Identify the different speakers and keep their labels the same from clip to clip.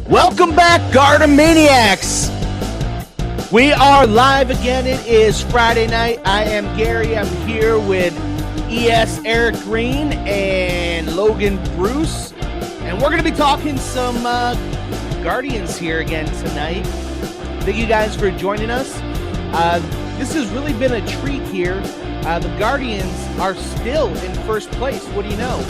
Speaker 1: Welcome back, Guardsmaniacs. We are live again. It is Friday night. I am Gary. I'm here with ES Eric Green and Logan Bruce. And we're going to be talking some Guardians here again tonight. Thank you guys for joining us. This has really been a treat here. The Guardians are still in first place. What do you know?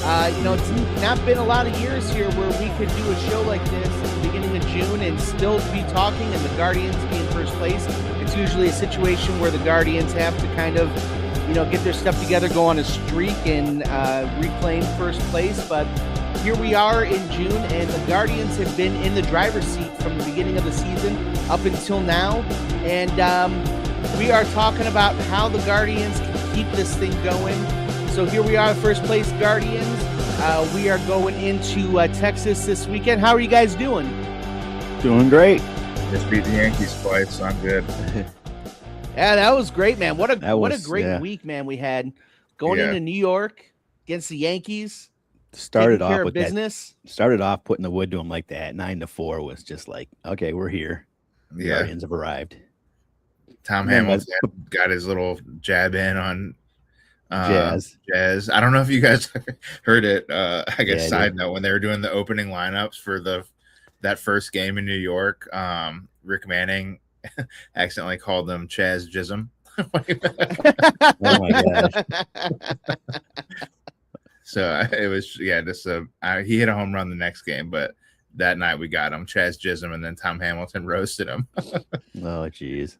Speaker 1: It's not been a lot of years here where we could do a show like this at the beginning of June and still be talking and the Guardians be in first place. It's usually a situation where the Guardians have to kind of, get their stuff together, go on a streak and reclaim first place. But here we are in June, and the Guardians have been in the driver's seat from the beginning of the season up until now. And we are talking about how the Guardians can keep this thing going. So here we are, first place Guardians. We are going into Texas this weekend. How are you guys doing?
Speaker 2: Doing great.
Speaker 3: Just beat the Yankees twice, so I'm good.
Speaker 1: Yeah, that was great, man. What a great week, man, we had going into New York against the Yankees.
Speaker 2: Started off with
Speaker 1: business.
Speaker 2: Started off putting the wood to them like that. 9-4 was just like, okay, we're here. The Guardians have arrived.
Speaker 3: Tom Hamilton got his little jab in on
Speaker 2: Jazz.
Speaker 3: I don't know if you guys heard it. I guess side note, when they were doing the opening lineups for that first game in New York, Rick Manning accidentally called them Chaz Jism.
Speaker 2: Oh my gosh.
Speaker 3: So it was just he hit a home run the next game, but that night we got him Chaz Jism, and then Tom Hamilton roasted him.
Speaker 2: Oh jeez.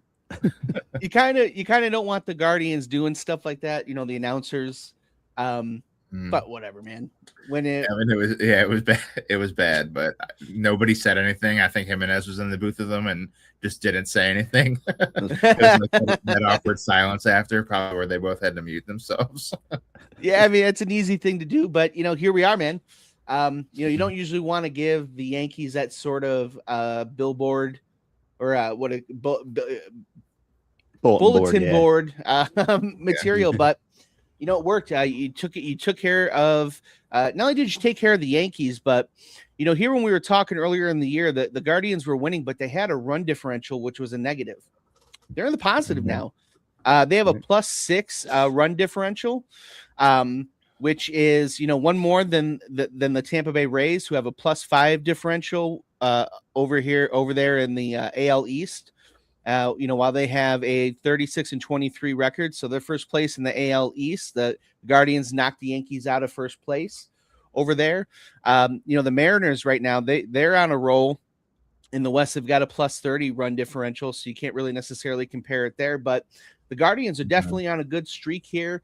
Speaker 1: You kind of don't want the Guardians doing stuff like that, the announcers. But whatever, man.
Speaker 3: It was bad. It was bad, but nobody said anything. I think Jimenez was in the booth with them and just didn't say anything. That awkward silence after, probably where they both had to mute themselves.
Speaker 1: Yeah, I mean, it's an easy thing to do, but here we are, man. You don't usually want to give the Yankees that sort of billboard or bulletin board material, but it worked. You took care of not only did you take care of the Yankees, but here when we were talking earlier in the year that the Guardians were winning, but they had a run differential which was a negative. They're in the positive now. They have a +6 run differential, which is one more than the Tampa Bay Rays, who have a +5 differential over there in the AL East. While they have a 36-23 record, so they're first place in the AL East. The Guardians knocked the Yankees out of first place over there. The Mariners right now, they're on a roll in the West. They've got a +30 run differential, so you can't really necessarily compare it there. But the Guardians are definitely on a good streak here.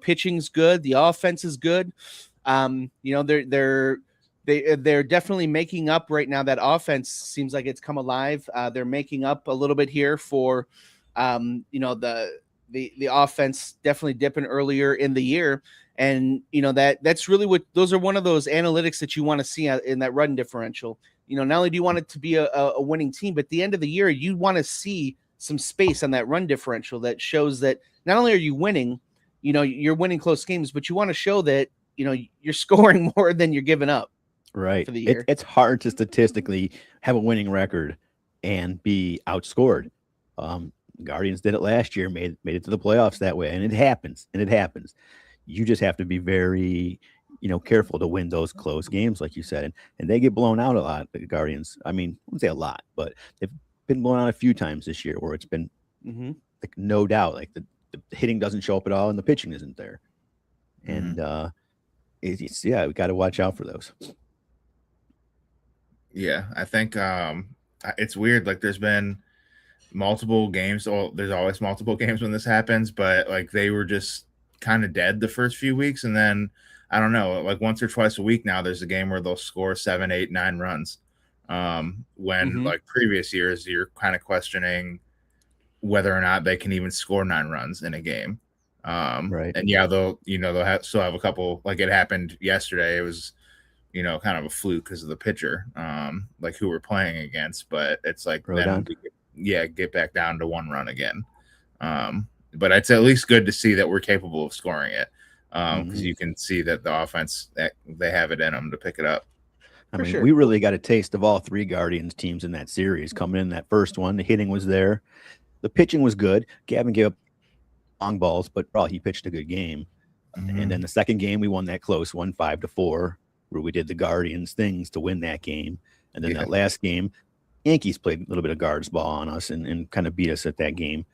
Speaker 1: Pitching's good, the offense is good. They're definitely making up right now. That offense seems like it's come alive. They're making up a little bit here for, the offense definitely dipping earlier in the year. And, that's really those are one of those analytics that you want to see in that run differential. Not only do you want it to be a winning team, but at the end of the year, you want to see some space on that run differential that shows that not only are you winning, you're winning close games, but you want to show that, you're scoring more than you're giving up.
Speaker 2: Right.
Speaker 1: For the year.
Speaker 2: It's hard to statistically have a winning record and be outscored. Guardians did it last year, made it to the playoffs that way, and it happens. You just have to be very, careful to win those close games, like you said, and they get blown out a lot. The Guardians, I mean, I wouldn't say a lot, but they've been blown out a few times this year where it's been like no doubt, like the hitting doesn't show up at all and the pitching isn't there, and we got to watch out for those.
Speaker 3: Yeah, I think it's weird. Like there's been multiple games. Well, there's always multiple games when this happens, but like they were just kind of dead the first few weeks. And then I don't know, like once or twice a week now, there's a game where they'll score 7, 8, 9 runs. When like previous years, you're kind of questioning whether or not they can even score 9 runs in a game.
Speaker 2: Right.
Speaker 3: And they'll still have a couple, like it happened yesterday. It was, kind of a fluke because of the pitcher, like who we're playing against, but it's like, then get back down to 1 run again. But it's at least good to see that we're capable of scoring it. Because you can see that the offense, that they have it in them to pick it up.
Speaker 2: I
Speaker 1: For
Speaker 2: mean,
Speaker 1: sure.
Speaker 2: we really got a taste of all three Guardians teams in that series. Coming in that first one, the hitting was there, the pitching was good. Gavin gave up long balls, but he pitched a good game. And then the second game, we won that close one, 5-4, where we did the Guardians things to win that game. And then that last game, Yankees played a little bit of guards ball on us and kind of beat us at that game.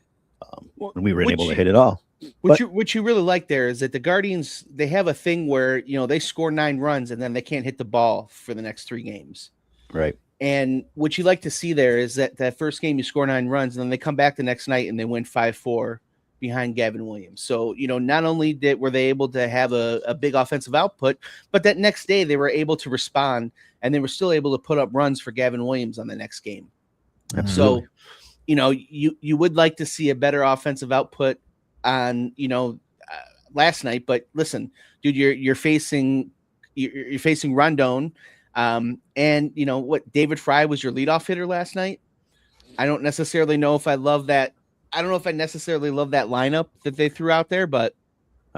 Speaker 2: And we were able to hit it all.
Speaker 1: What you really like there is that the Guardians, they have a thing where, they score 9 runs and then they can't hit the ball for the next 3 games.
Speaker 2: Right.
Speaker 1: And what you like to see there is that first game you score 9 runs and then they come back the next night and they win 5-4 behind Gavin Williams. So, not only were they able to have a big offensive output, but that next day they were able to respond and they were still able to put up runs for Gavin Williams on the next game.
Speaker 2: Absolutely.
Speaker 1: So, you would like to see a better offensive output on, last night, but listen, dude, you're facing Rondon. And what, David Fry was your leadoff hitter last night. I don't necessarily know if I love that. I don't know if I necessarily love that lineup that they threw out there, but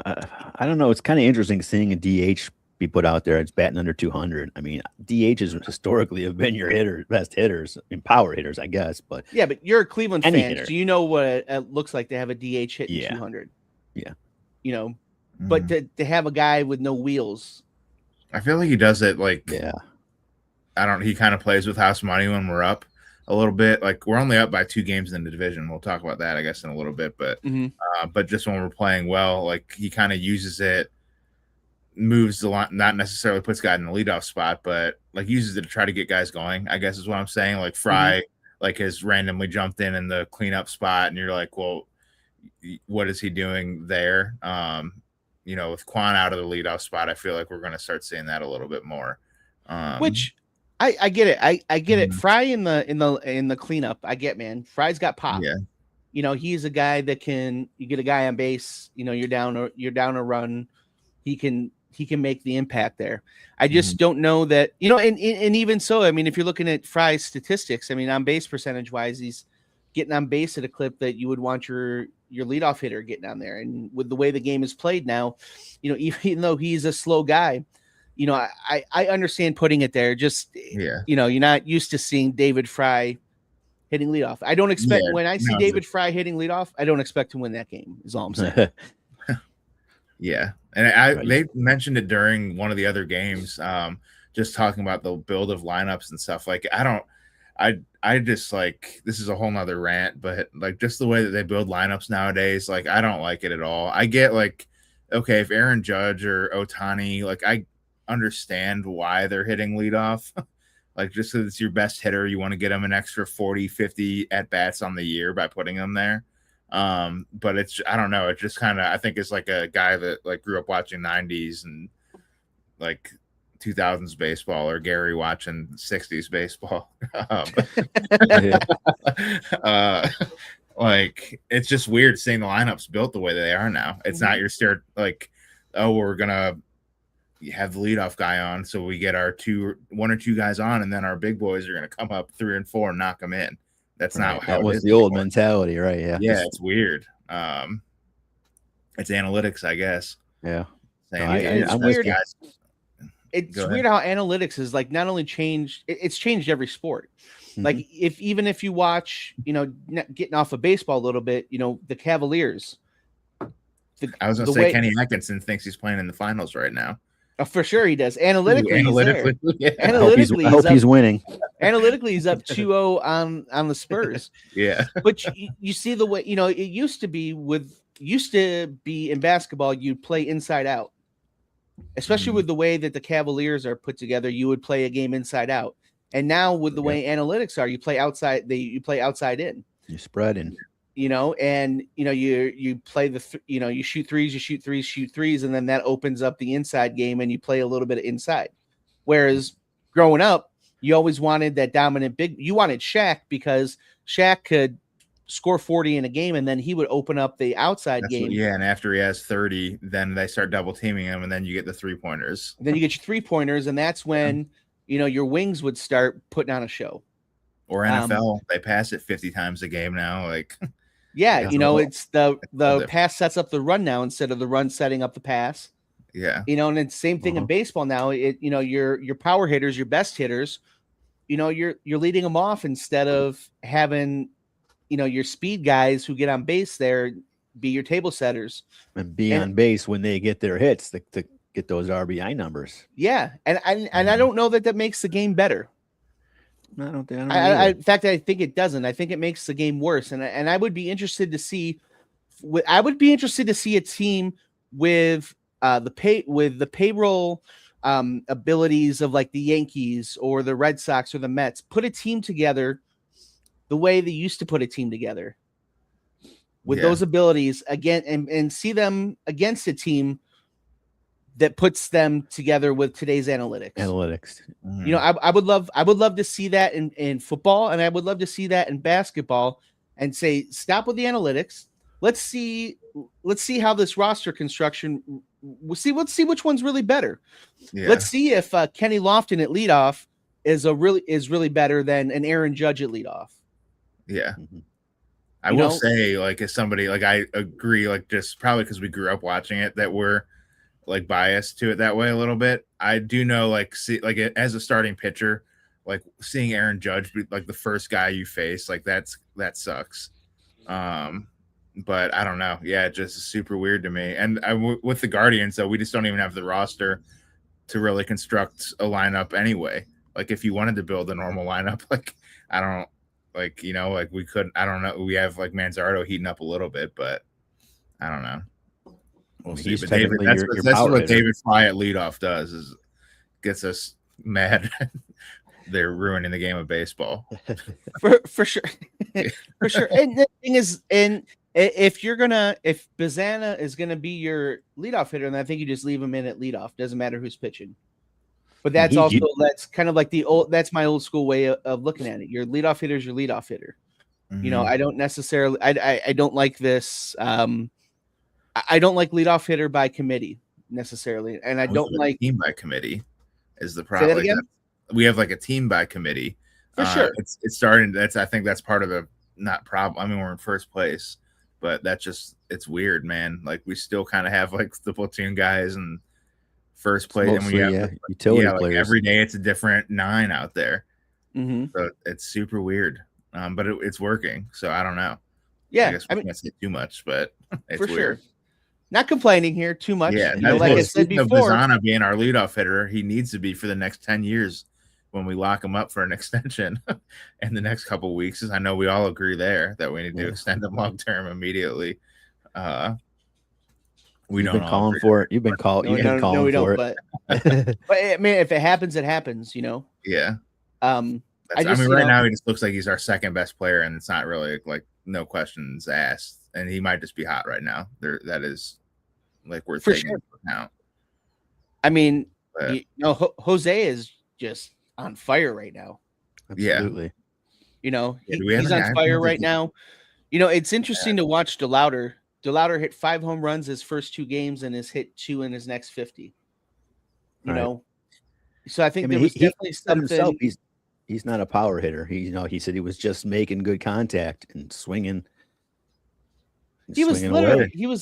Speaker 2: I don't know. It's kind of interesting seeing a DH be put out there. It's batting under 200. I mean, DHs historically have been your best hitters and power hitters, I guess. But
Speaker 1: yeah, but you're a Cleveland fan.
Speaker 2: hitter.
Speaker 1: Do you know what it looks like to have a DH hitting 200?
Speaker 2: Yeah.
Speaker 1: But to have a guy with no wheels.
Speaker 3: I feel like he does it he kind of plays with house money when we're up a little bit. Like, we're only up by 2 games in the division. We'll talk about that, I guess, in a little bit. But but just when we're playing well, like, he kind of uses it, moves the line, not necessarily puts guys in the leadoff spot, but like uses it to try to get guys going, I guess is what I'm saying. Like Fry, like, has randomly jumped in the cleanup spot, and you're like, well, what is he doing there? With Quan out of the leadoff spot, I feel like we're going to start seeing that a little bit more.
Speaker 1: Which I get it. I get it. Fry in the cleanup. I get, man. Fry's got pop.
Speaker 3: Yeah.
Speaker 1: He's a guy that you get a guy on base, you're down a run. He can make the impact there. I just don't know that, and even so, I mean, if you're looking at Fry's statistics, I mean, on base percentage wise, he's getting on base at a clip that you would want your leadoff hitter getting on there. And with the way the game is played now, even though he's a slow guy, I understand putting it there. Just, you're not used to seeing David Fry hitting leadoff. I don't expect when I see David Fry hitting leadoff, I don't expect to win that game, is all I'm saying.
Speaker 3: Yeah. And they mentioned it during one of the other games, just talking about the build of lineups and stuff. Like, I just, like, this is a whole nother rant, but like, just the way that they build lineups nowadays, like, I don't like it at all. I get, like, okay, if Aaron Judge or Ohtani, like, I understand why they're hitting leadoff. Like, just because it's your best hitter, you want to get them an extra 40, 50 at bats on the year by putting them there. But I don't know. It just kind of, I think it's like a guy that like grew up watching 90s and like 2000s baseball, or Gary watching 60s baseball. Like, it's just weird seeing the lineups built the way they are now. It's not your start, like, oh, we're going to have the leadoff guy on, so we get our 1 or 2 guys on, and then our big boys are going to come up 3 and 4 and knock them in. That's not how
Speaker 2: that was the old mentality, right? Yeah,
Speaker 3: it's weird. It's analytics, I guess.
Speaker 2: Yeah,
Speaker 1: I'm with you. It's weird how analytics is, like, not only changed, it's changed every sport. Like, even if you watch, getting off of baseball a little bit, the Cavaliers.
Speaker 3: I was going to say Kenny Atkinson thinks he's playing in the finals right now.
Speaker 1: For sure he does. Analytically,
Speaker 2: I hope he's winning.
Speaker 1: Analytically, he's up 2-0 on the Spurs.
Speaker 3: Yeah.
Speaker 1: But you see the way, it used to be in basketball, you'd play inside out. Especially with the way that the Cavaliers are put together, you would play a game inside out. And now with the way analytics are, you play outside in.
Speaker 2: You spread in.
Speaker 1: And you play you shoot threes, and then that opens up the inside game, and you play a little bit of inside. Whereas growing up, you always wanted that dominant big. You wanted Shaq because Shaq could score 40 in a game, and then he would open up the outside game.
Speaker 3: And after he has 30, then they start double teaming him, and then you get the 3-pointers.
Speaker 1: Then you get your 3-pointers, and that's when your wings would start putting on a show.
Speaker 3: Or NFL, they pass it 50 times a game now, like.
Speaker 1: Yeah, it's the pass sets up the run now instead of the run setting up the pass.
Speaker 3: Yeah.
Speaker 1: And it's the same thing in baseball now. Your power hitters, your best hitters, you're leading them off instead of having, your speed guys who get on base there be your table setters
Speaker 2: and be on base when they get their hits to get those RBI numbers.
Speaker 1: Yeah, and I don't know that makes the game better.
Speaker 2: I don't
Speaker 1: in fact, I think it doesn't. I think it makes the game worse. And I would be interested to see. I would be interested to see a team with the payroll abilities of like the Yankees or the Red Sox or the Mets put a team together the way they used to put a team together with those abilities again, and see them against a team that puts them together with today's analytics. I would love to see that in football, and I would love to see that in basketball, and say, stop with the analytics. Let's see how this roster construction. Let's see which one's really better. Yeah. Let's see if Kenny Lofton at leadoff is really better than an Aaron Judge at leadoff.
Speaker 3: Yeah. Mm-hmm. I will say, like, as somebody, like, I agree, like, just probably because we grew up watching it, that we're like biased to it that way a little bit. I do know, like, see, like, as a starting pitcher, like, seeing Aaron Judge be like the first guy you face, like, that sucks. But I don't know. Yeah, it just is super weird to me. And with the Guardians, though, we just don't even have the roster to really construct a lineup anyway. Like, if you wanted to build a normal lineup, like, I don't, like, like, we couldn't. I don't know. We have, like, Manzardo heating up a little bit, but I don't know. We'll see. But David, that's what David Fly at leadoff does, is gets us mad. They're ruining the game of baseball.
Speaker 1: for sure. For sure. And the thing is, if Bazana is gonna be your leadoff hitter, then I think you just leave him in at leadoff. Doesn't matter who's pitching. But that's that's kind of like that's my old school way of looking at it. Your leadoff hitter is your leadoff hitter. Mm-hmm. I don't necessarily. I don't like this. I don't like leadoff hitter by committee necessarily, and I don't like
Speaker 3: team by committee is the problem. Like, we have like a team by committee
Speaker 1: for sure.
Speaker 3: It's starting. I think that's part of the not problem. I mean, we're in first place, but it's weird, man. Like, we still kind of have like the platoon guys and first place, and we have utility players. Like, every day it's a different 9 out there.
Speaker 1: Mm-hmm.
Speaker 3: So it's super weird, but it's working. So I don't know.
Speaker 1: Yeah,
Speaker 3: I guess we can't say too much, but it's
Speaker 1: for
Speaker 3: weird.
Speaker 1: Sure. Not complaining here too much.
Speaker 3: Yeah,
Speaker 1: like I said before,
Speaker 3: Bazana being our leadoff hitter, he needs to be for the next 10 years when we lock him up for an extension in the next couple of weeks. I know we all agree there that we need to extend him long term immediately.
Speaker 2: You've been calling for it. You've been calling.
Speaker 1: No, we don't. But I mean, if it happens, it happens.
Speaker 3: Yeah.
Speaker 1: I
Speaker 3: mean, right now he just looks like he's our second best player, and it's not really like no questions asked. And he might just be hot right now. That is like worth taking into account.
Speaker 1: I mean, Jose is just on fire right now.
Speaker 2: Absolutely.
Speaker 1: He's on fire right now. It's interesting to watch DeLauder. DeLauder hit 5 home runs his first 2 games and has hit 2 in his next 50. So I think there was definitely something.
Speaker 2: He's not a power hitter. He said he was just making good contact and swinging.
Speaker 1: He was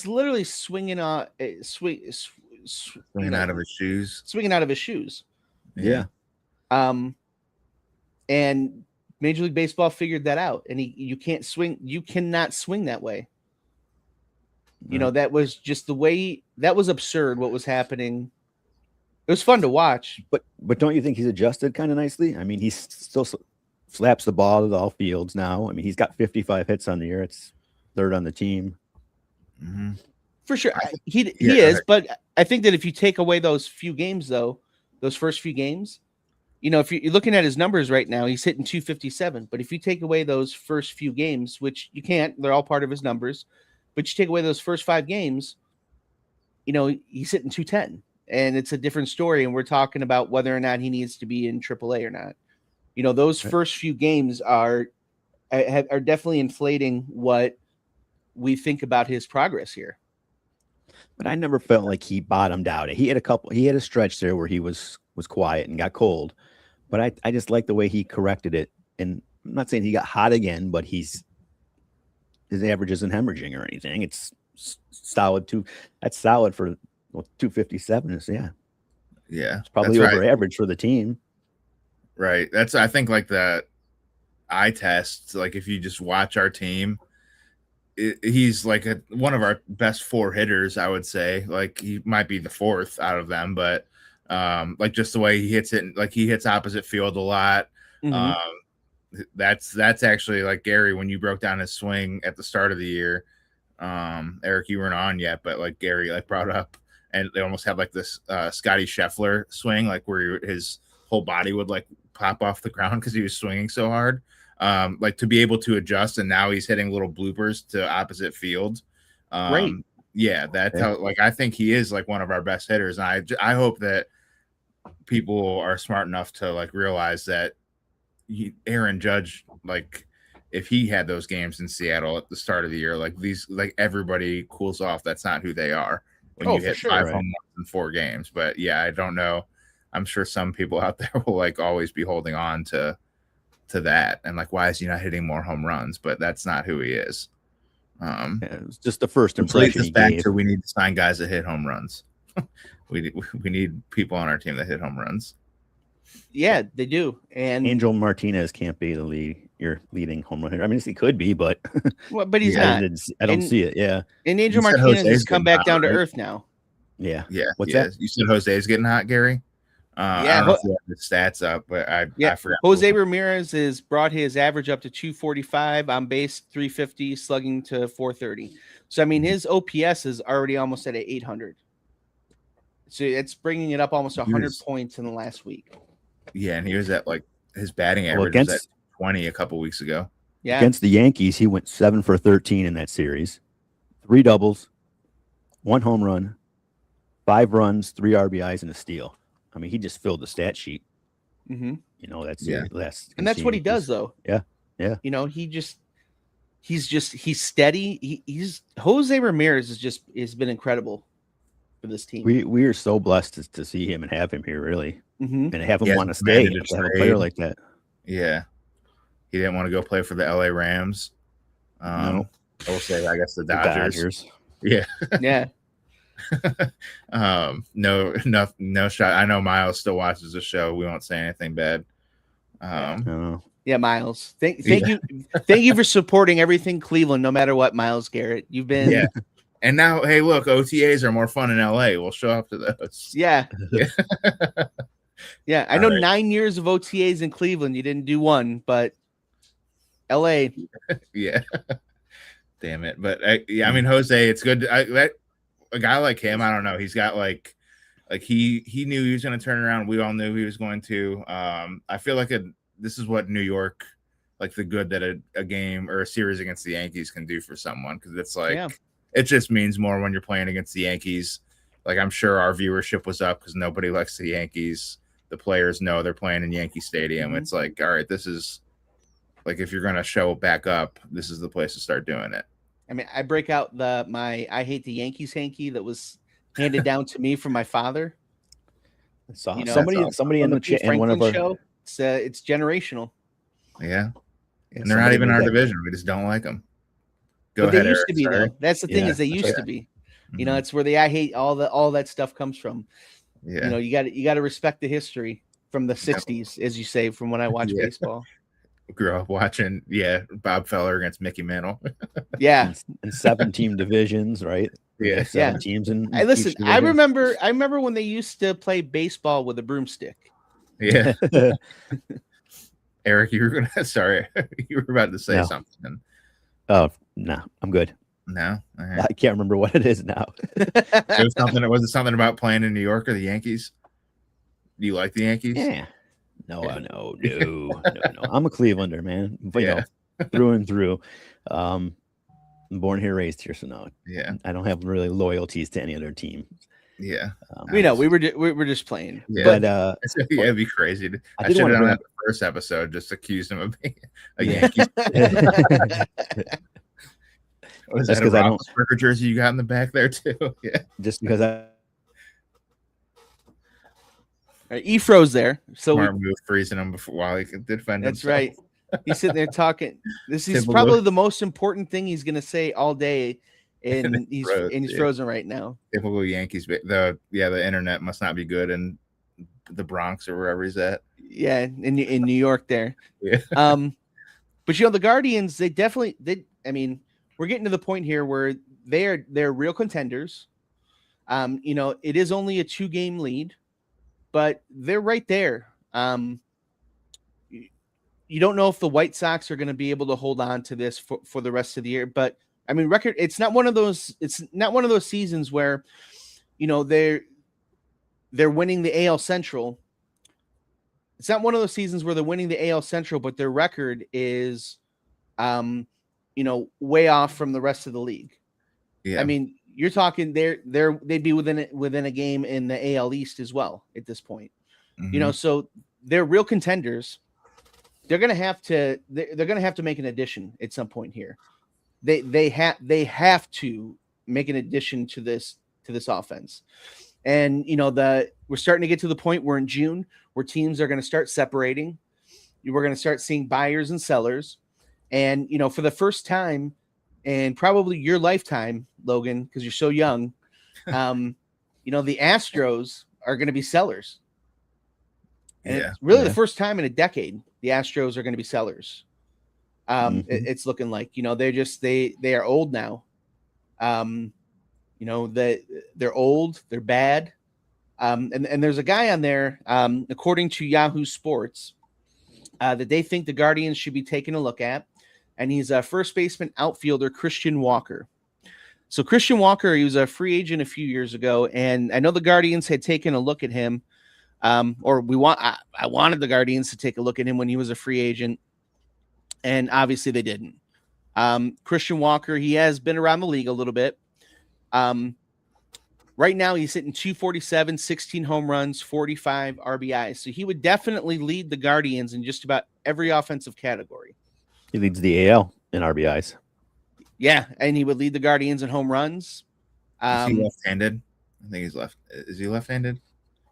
Speaker 1: literally swinging out
Speaker 3: swinging out of his shoes.
Speaker 1: Swinging out of his shoes.
Speaker 2: Yeah.
Speaker 1: And Major League Baseball figured that out, and you cannot swing that way. That was just the way. That was absurd what was happening. It was fun to watch.
Speaker 2: But don't you think he's adjusted kind of nicely? I mean, he still slaps the ball to all fields now. I mean, he's got 55 hits on the year. It's 3rd on the team.
Speaker 3: Mm-hmm.
Speaker 1: For sure. He is, but I think that if you take away those few games, though, those first few games, if you're looking at his numbers right now, he's hitting 257. But if you take away those first few games, which you can't, they're all part of his numbers, but you take away those first 5 games, he's hitting 210. And it's a different story. And we're talking about whether or not he needs to be in AAA or not. Those first few games are definitely inflating what we think about his progress here.
Speaker 2: But I never felt like he bottomed out. He had a stretch there where he was quiet and got cold, but I just like the way he corrected it. And I'm not saying he got hot again, but his average isn't hemorrhaging or anything. It's solid too. That's solid for Well, 257 is
Speaker 3: Yeah,
Speaker 2: it's probably
Speaker 3: that's
Speaker 2: over
Speaker 3: right.
Speaker 2: average for the team.
Speaker 3: Right. That's I think like the eye test. Like if you just watch our team, he's like one of our best 4 hitters. I would say like he might be the 4th out of them, but like just the way he hits it, like he hits opposite field a lot. That's actually like Gary when you broke down his swing at the start of the year. Eric, you weren't on yet, but like Gary like brought up, and they almost had like this Scotty Scheffler swing, like where his whole body would like pop off the ground because he was swinging so hard. Like to be able to adjust, and now he's hitting little bloopers to opposite field.
Speaker 1: Great.
Speaker 3: Yeah, that's how. Like I think he is like one of our best hitters, and I hope that people are smart enough to like realize that Aaron Judge, like if he had those games in Seattle at the start of the year, like these, like everybody cools off. That's not who they are when you hit 5 home runs in 4 games. But yeah, I don't know. I'm sure some people out there will like always be holding on to that and like, why is he not hitting more home runs? But that's not who he is.
Speaker 2: It's just the first impression.
Speaker 3: We need to sign guys that hit home runs. we need people on our team that hit home runs.
Speaker 1: Yeah, they do. And
Speaker 2: Angel Martinez can't be your leading home run hitter. I mean, he could be, but
Speaker 1: but he's not.
Speaker 2: I don't see it. Yeah.
Speaker 1: And Angel Martinez has come back down to earth now.
Speaker 2: Yeah.
Speaker 3: Yeah.
Speaker 2: What's that?
Speaker 3: You said Jose's getting hot, Gary? I don't know if you have the stats up, but I forgot.
Speaker 1: Jose Ramirez has brought his average up to 245 on base, 350, slugging to 430. So I mean, his OPS is already almost at 800. So it's bringing it up almost 100 points in the last week.
Speaker 3: Yeah, and he was at like his batting average was at 20 a couple weeks ago.
Speaker 1: Yeah,
Speaker 2: against the Yankees, he went 7 for 13 in that series, 3 doubles, 1 home run, 5 runs, 3 RBIs, and a steal. I mean, he just filled the stat sheet.
Speaker 1: Mm-hmm.
Speaker 2: You know, that's
Speaker 1: and that's what he does, though.
Speaker 2: Yeah, yeah.
Speaker 1: You know, he's steady. He's Jose Ramirez has been incredible for this team.
Speaker 2: We are so blessed to see him and have him here, really, and have him want to stay. To have a player like that.
Speaker 3: Yeah, he didn't want to go play for the LA Rams.
Speaker 2: No.
Speaker 3: I will say, I guess the Dodgers.
Speaker 1: Yeah.
Speaker 3: Yeah. No shot. I know Miles still watches the show. We won't say anything bad.
Speaker 1: Yeah, Miles. Thank you for supporting everything Cleveland, no matter what, Miles Garrett. You've been
Speaker 3: And now, hey, look, OTAs are more fun in LA. We'll show up to those.
Speaker 1: Yeah. Yeah, I know 9 years of OTAs in Cleveland. You didn't do one, but LA.
Speaker 3: Yeah. Damn it. But I mean, Jose, it's good. A guy like him, I don't know. He's got like he knew he was going to turn around. We all knew he was going to. I feel like this is what New York, like the good that a game or a series against the Yankees can do for someone, because it's like it just means more when you're playing against the Yankees. Like I'm sure our viewership was up because nobody likes the Yankees. The players know they're playing in Yankee Stadium. Mm-hmm. It's like, all right, this is like if you're going to show back up, this is the place to start doing it.
Speaker 1: I mean, I break out my I hate the Yankees hanky that was handed down to me from my father.
Speaker 2: You know, somebody in the chat in one of our
Speaker 1: show. It's generational.
Speaker 3: Yeah, and they're not even our division. We just don't like them.
Speaker 1: Go ahead. They used to be though. That's the thing is they used to be. Mm-hmm. You know, it's where the I hate all that stuff comes from. Yeah. You know, you got to respect the history from the '60s, as you say, from when I watch baseball.
Speaker 3: Grew up watching, Bob Feller against Mickey Mantle.
Speaker 1: Yeah,
Speaker 2: and 7-team divisions, right?
Speaker 3: Yeah,
Speaker 2: 7 teams. And
Speaker 1: I remember when they used to play baseball with a broomstick.
Speaker 3: Yeah. Eric, you were about to say something.
Speaker 2: Oh no, I'm good.
Speaker 3: No,
Speaker 2: I can't remember what it is now.
Speaker 3: Was it something about playing in New York or the Yankees? Do you like the Yankees?
Speaker 2: Yeah. No. I'm a Clevelander, man. But you know, through and through. I'm born here, raised here, so no.
Speaker 3: Yeah.
Speaker 2: I don't have really loyalties to any other team.
Speaker 3: Yeah.
Speaker 1: We know we were just playing.
Speaker 3: Yeah. But it'd be crazy. I should have done that the first episode, just accused him of being a Yankees. Was that a Roethlisberger jersey you got in the back there too? Yeah.
Speaker 2: Just because
Speaker 1: he froze there, so
Speaker 3: we moved freezing him while he could defend himself.
Speaker 1: That's right. He's sitting there talking. This is probably the most important thing he's going to say all day, and he's frozen right now.
Speaker 3: Typical Yankees. The internet must not be good in the Bronx or wherever he's at.
Speaker 1: Yeah, in New York there.
Speaker 3: Yeah.
Speaker 1: But the Guardians, I mean, we're getting to the point here where they're real contenders. It is only a 2-game lead, but they're right there. You don't know if the White Sox are going to be able to hold on to this for the rest of the year, but I mean, it's not one of those seasons where, they're winning the AL Central. It's not one of those seasons where they're winning the AL Central, but their record is, way off from the rest of the league.
Speaker 3: Yeah.
Speaker 1: I mean, you're talking they'd be within a game in the AL East as well at this point.
Speaker 3: Mm-hmm.
Speaker 1: So they're real contenders. They're gonna have to make an addition at some point here. They have to make an addition to this offense. And we're starting to get to the point where in June where teams are going to start separating. We're going to start seeing buyers and sellers. And for the first time in probably your lifetime, Logan, because you're so young, the Astros are going to be sellers. And it's really the first time in a decade the Astros are going to be sellers. It's looking like, they are old now. They're old, they're bad. And there's a guy on there, according to Yahoo Sports, that they think the Guardians should be taking a look at. And he's a first baseman outfielder, Christian Walker. So Christian Walker, he was a free agent a few years ago. And I know the Guardians had taken a look at him. I wanted the Guardians to take a look at him when he was a free agent. And obviously they didn't. Christian Walker, he has been around the league a little bit. Right now he's hitting 247, 16 home runs, 45 RBIs. So he would definitely lead the Guardians in just about every offensive category.
Speaker 2: He leads the AL in RBIs.
Speaker 1: Yeah, and he would lead the Guardians in home runs.
Speaker 3: Is he left-handed? I think he's left. Is he left-handed?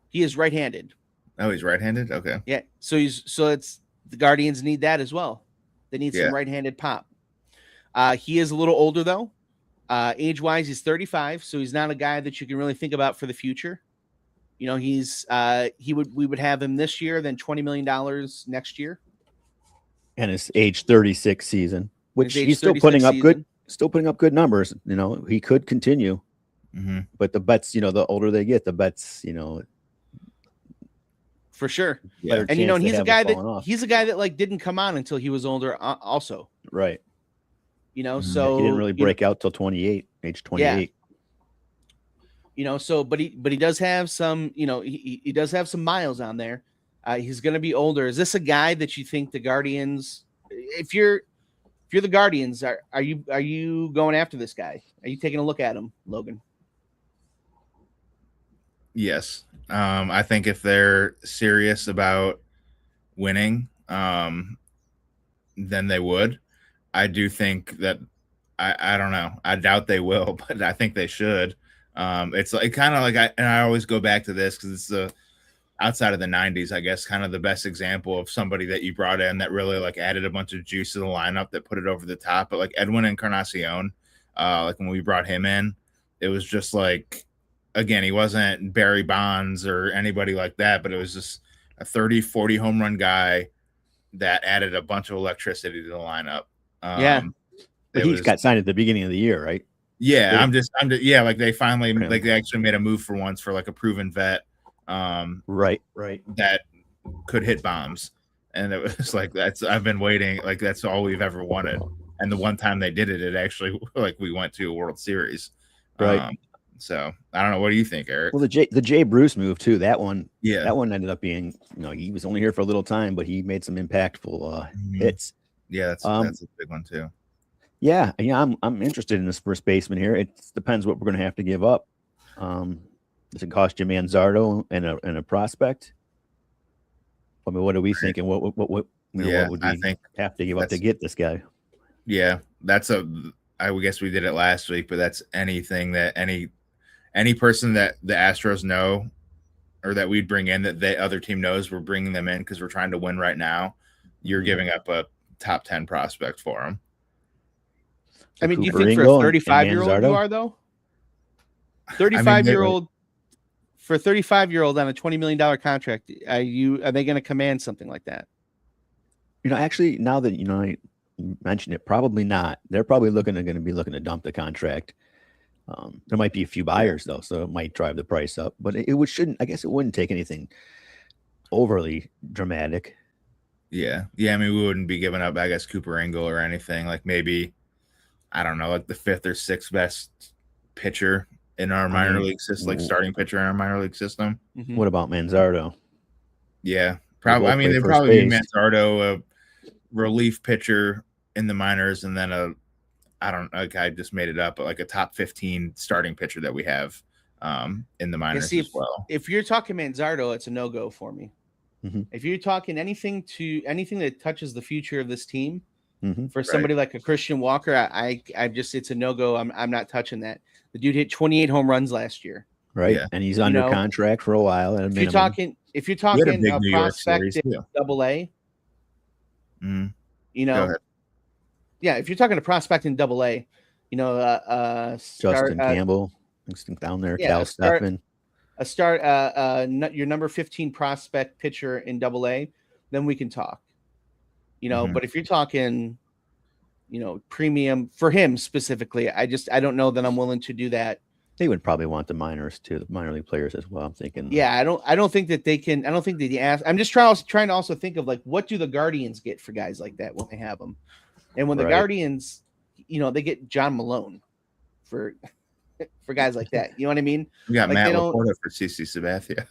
Speaker 1: He is right-handed.
Speaker 3: Oh, he's right-handed? Okay.
Speaker 1: Yeah, so it's the Guardians need that as well. They need some right-handed pop. He is a little older though. Age-wise, he's 35, so he's not a guy that you can really think about for the future. We would have him this year, then $20 million next year.
Speaker 2: And his age 36 season, which he's still putting up good numbers. He could continue.
Speaker 3: Mm-hmm.
Speaker 2: But the bets, the older they get, the bets,
Speaker 1: for sure.
Speaker 2: Yeah.
Speaker 1: And he's a guy that like didn't come on until he was older also.
Speaker 2: Right.
Speaker 1: So
Speaker 2: he didn't really break out till 28, age 28.
Speaker 1: Yeah. But he does have some, he does have some miles on there. He's going to be older. Is this a guy that you think the Guardians, if you're the Guardians, are you going after this guy? Are you taking a look at him, Logan?
Speaker 3: Yes. I think if they're serious about winning, then they would. I do think that I don't know. I doubt they will, but I think they should. It's like kind of like I always go back to this because it's outside of the 90s, I guess, kind of the best example of somebody that you brought in that really like added a bunch of juice to the lineup that put it over the top. But like Edwin Encarnacion, like when we brought him in, it was just like, again, he wasn't Barry Bonds or anybody like that, but it was just a 30, 40 home run guy that added a bunch of electricity to the lineup.
Speaker 2: But he got signed at the beginning of the year, right?
Speaker 3: Yeah, I'm just like they finally like they actually made a move for once for like a proven vet.
Speaker 2: Right.
Speaker 3: That could hit bombs. And it was like, I've been waiting. Like that's all we've ever wanted. And the one time they did it, it actually like we went to a World Series.
Speaker 2: Right.
Speaker 3: So I don't know. What do you think, Eric?
Speaker 2: Well, the Jay Bruce move too. That one ended up being, he was only here for a little time, but he made some impactful hits.
Speaker 3: Yeah, that's a big one too.
Speaker 2: Yeah, I'm interested in this first baseman here. It depends what we're going to have to give up. Does it cost you Manzardo and a prospect? I mean, what are we thinking? What would we have to give up to get this guy?
Speaker 3: Yeah, I guess we did it last week, but that's anything that any person that the Astros know or that we'd bring in that the other team knows we're bringing them in because we're trying to win right now. You're giving up a top 10 prospect for them.
Speaker 1: I mean, do you
Speaker 2: Cooper
Speaker 1: think for a
Speaker 2: Ingle and
Speaker 1: 35-year-old you
Speaker 2: Manzardo?
Speaker 1: are though?
Speaker 3: I mean,
Speaker 1: 35-year-old for a 35-year-old on a $20 million contract, are they going to command something like that?
Speaker 2: Actually, now that I mentioned it, probably not. They're probably going to be looking to dump the contract. There might be a few buyers though, so it might drive the price up. But it shouldn't. I guess it wouldn't take anything overly dramatic.
Speaker 3: Yeah. I mean, we wouldn't be giving up, I guess, Cooper Ingle or anything. Like maybe, I don't know, like the 5th or 6th best pitcher in our minor league system, like starting pitcher in our minor league system.
Speaker 1: Mm-hmm.
Speaker 2: What about Manzardo?
Speaker 3: Yeah, probably. I mean, they'd probably be Manzardo, a relief pitcher in the minors, and then I just made it up, but like a top 15 starting pitcher that we have in the minors as well.
Speaker 1: If you're talking Manzardo, it's a no-go for me.
Speaker 2: Mm-hmm.
Speaker 1: If you're talking anything that touches the future of this team,
Speaker 2: mm-hmm.
Speaker 1: for somebody like a Christian Walker, I just, it's a no-go. I'm not touching that. The dude hit 28 home runs last year.
Speaker 2: Right. Yeah. And he's under contract for a while. If
Speaker 1: you're talking a prospect in AA, yeah, if you're talking a prospect in AA,
Speaker 2: Justin Campbell down there, Cal Stephan.
Speaker 1: Your number 15 prospect pitcher in AA, then we can talk. But if you're talking, premium for him specifically, I don't know that I'm willing to do that.
Speaker 2: They would probably want the minors too, the minor league players as well. I'm thinking.
Speaker 1: Yeah, I don't think that they can. I don't think that they ask. I'm just trying to also think of like, what do the Guardians get for guys like that when they have them, and when the Guardians, they get John Malone for guys like that. You know what I mean?
Speaker 3: We got Matt Laporta for CC Sabathia.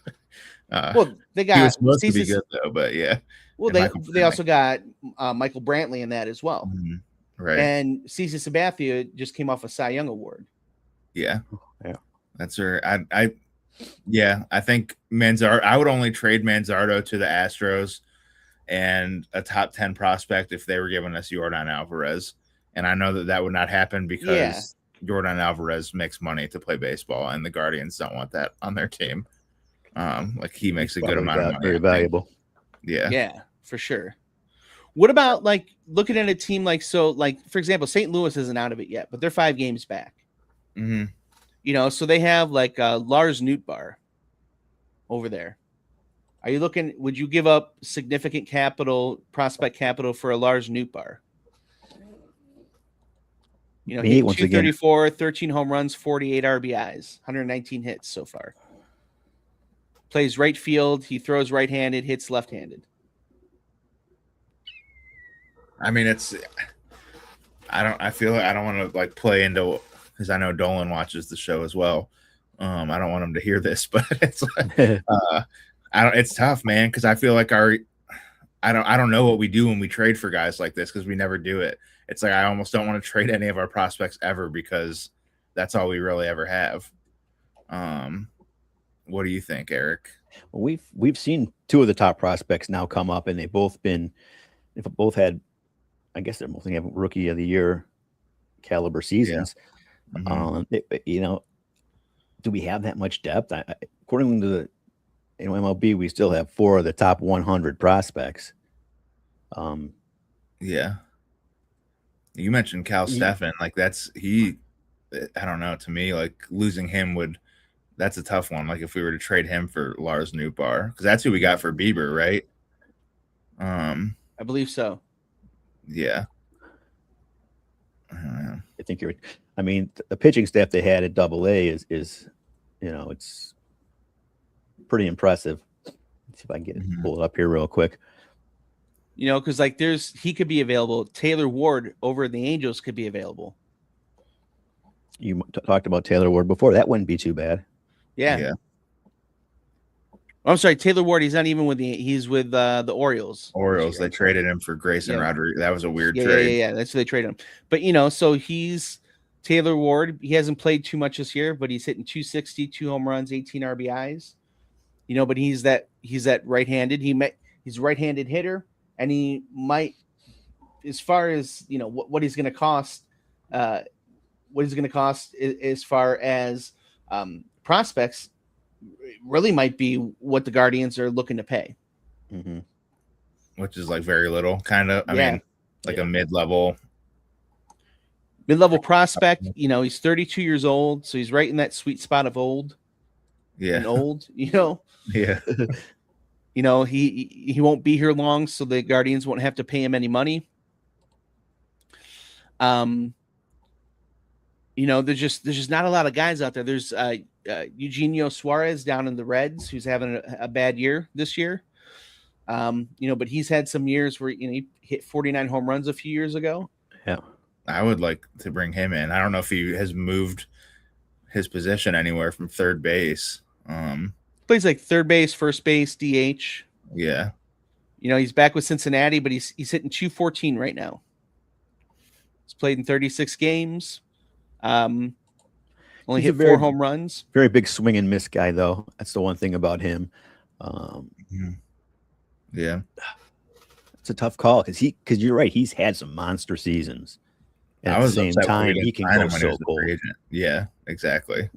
Speaker 1: Well, they got.
Speaker 3: He was supposed to be good though, but yeah.
Speaker 1: Well, they also got Michael Brantley in that as well.
Speaker 3: Mm-hmm. Right.
Speaker 1: And CC Sabathia just came off a Cy Young award.
Speaker 3: Yeah. That's her. I think Manzardo. I would only trade Manzardo to the Astros and a top 10 prospect if they were giving us Yordan Alvarez. And I know that would not happen because Yordan Alvarez makes money to play baseball, and the Guardians don't want that on their team. Like he makes a good amount of money.
Speaker 2: Very valuable.
Speaker 3: Yeah,
Speaker 1: for sure. What about like looking at a team like for example, St. Louis isn't out of it yet, but they're 5 games back.
Speaker 3: Mm-hmm.
Speaker 1: So they have like Lars Nootbaar over there. Are you looking? Would you give up significant prospect capital for a Lars Nootbaar? He hit 234, 13 home runs, 48 RBIs, 119 hits so far. Plays right field. He throws right-handed, hits left-handed.
Speaker 3: I mean, I don't want to like play into, because I know Dolan watches the show as well. I don't want him to hear this, but it's like, it's tough, man. Because I feel like I don't know what we do when we trade for guys like this, because we never do it. It's like I almost don't want to trade any of our prospects ever, because that's all we really ever have. What do you think, Eric?
Speaker 2: Well, we've seen 2 of the top prospects now come up, and they've both had, I guess they're both going to have Rookie of the Year caliber seasons. Yeah. Mm-hmm. Do we have that much depth? According to the MLB, we still have 4 of the top 100 prospects.
Speaker 3: Yeah. You mentioned Cal Stephan. Like I don't know. To me, like losing him that's a tough one. Like if we were to trade him for Lars Nootbaar, because that's who we got for Bieber, right?
Speaker 1: I believe so.
Speaker 3: Yeah.
Speaker 2: I think the pitching staff they had at AA is it's pretty impressive. Let's see if I can pull it up here real quick.
Speaker 1: Because like he could be available. Taylor Ward over the Angels could be available.
Speaker 2: You talked about Taylor Ward before. That wouldn't be too bad.
Speaker 1: Yeah. I'm sorry, Taylor Ward. He's not even he's with the Orioles.
Speaker 3: They traded him for Grayson Rodriguez. That was a weird trade.
Speaker 1: Yeah. That's who they traded him. But so he's Taylor Ward. He hasn't played too much this year, but he's hitting 260, 2 home runs, 18 RBIs. But he's that right-handed. He's a right-handed hitter, and he might, as far as what he's going to cost, as far as prospects, really might be what the Guardians are looking to pay.
Speaker 2: Mm-hmm.
Speaker 3: Which is like very little, kind of. I mean, like a mid-level
Speaker 1: mid-level prospect. You know, he's 32 years old, so he's right in that sweet spot of old.
Speaker 3: Yeah.
Speaker 1: And old, you know.
Speaker 3: Yeah.
Speaker 1: You know, he won't be here long, so the Guardians won't have to pay him any money. You know, there's just not a lot of guys out there. There's Eugenio Suarez down in the Reds, who's having a bad year this year. You know, but he's had some years where, you know, he hit 49 home runs a few years ago.
Speaker 2: Yeah.
Speaker 3: I would like to bring him in. I don't know if he has moved his position anywhere from third base.
Speaker 1: Plays like third base, first base, DH.
Speaker 3: Yeah.
Speaker 1: You know, he's back with Cincinnati, but he's hitting 214 right now. He's played in 36 games. Only
Speaker 2: He's
Speaker 1: hit 4 home runs.
Speaker 2: Very big swing and miss guy, though. That's the one thing about him.
Speaker 3: Yeah.
Speaker 2: It's a tough call because you're right. He's had some monster seasons. And at the same time, he can go so cold.
Speaker 3: Yeah, exactly.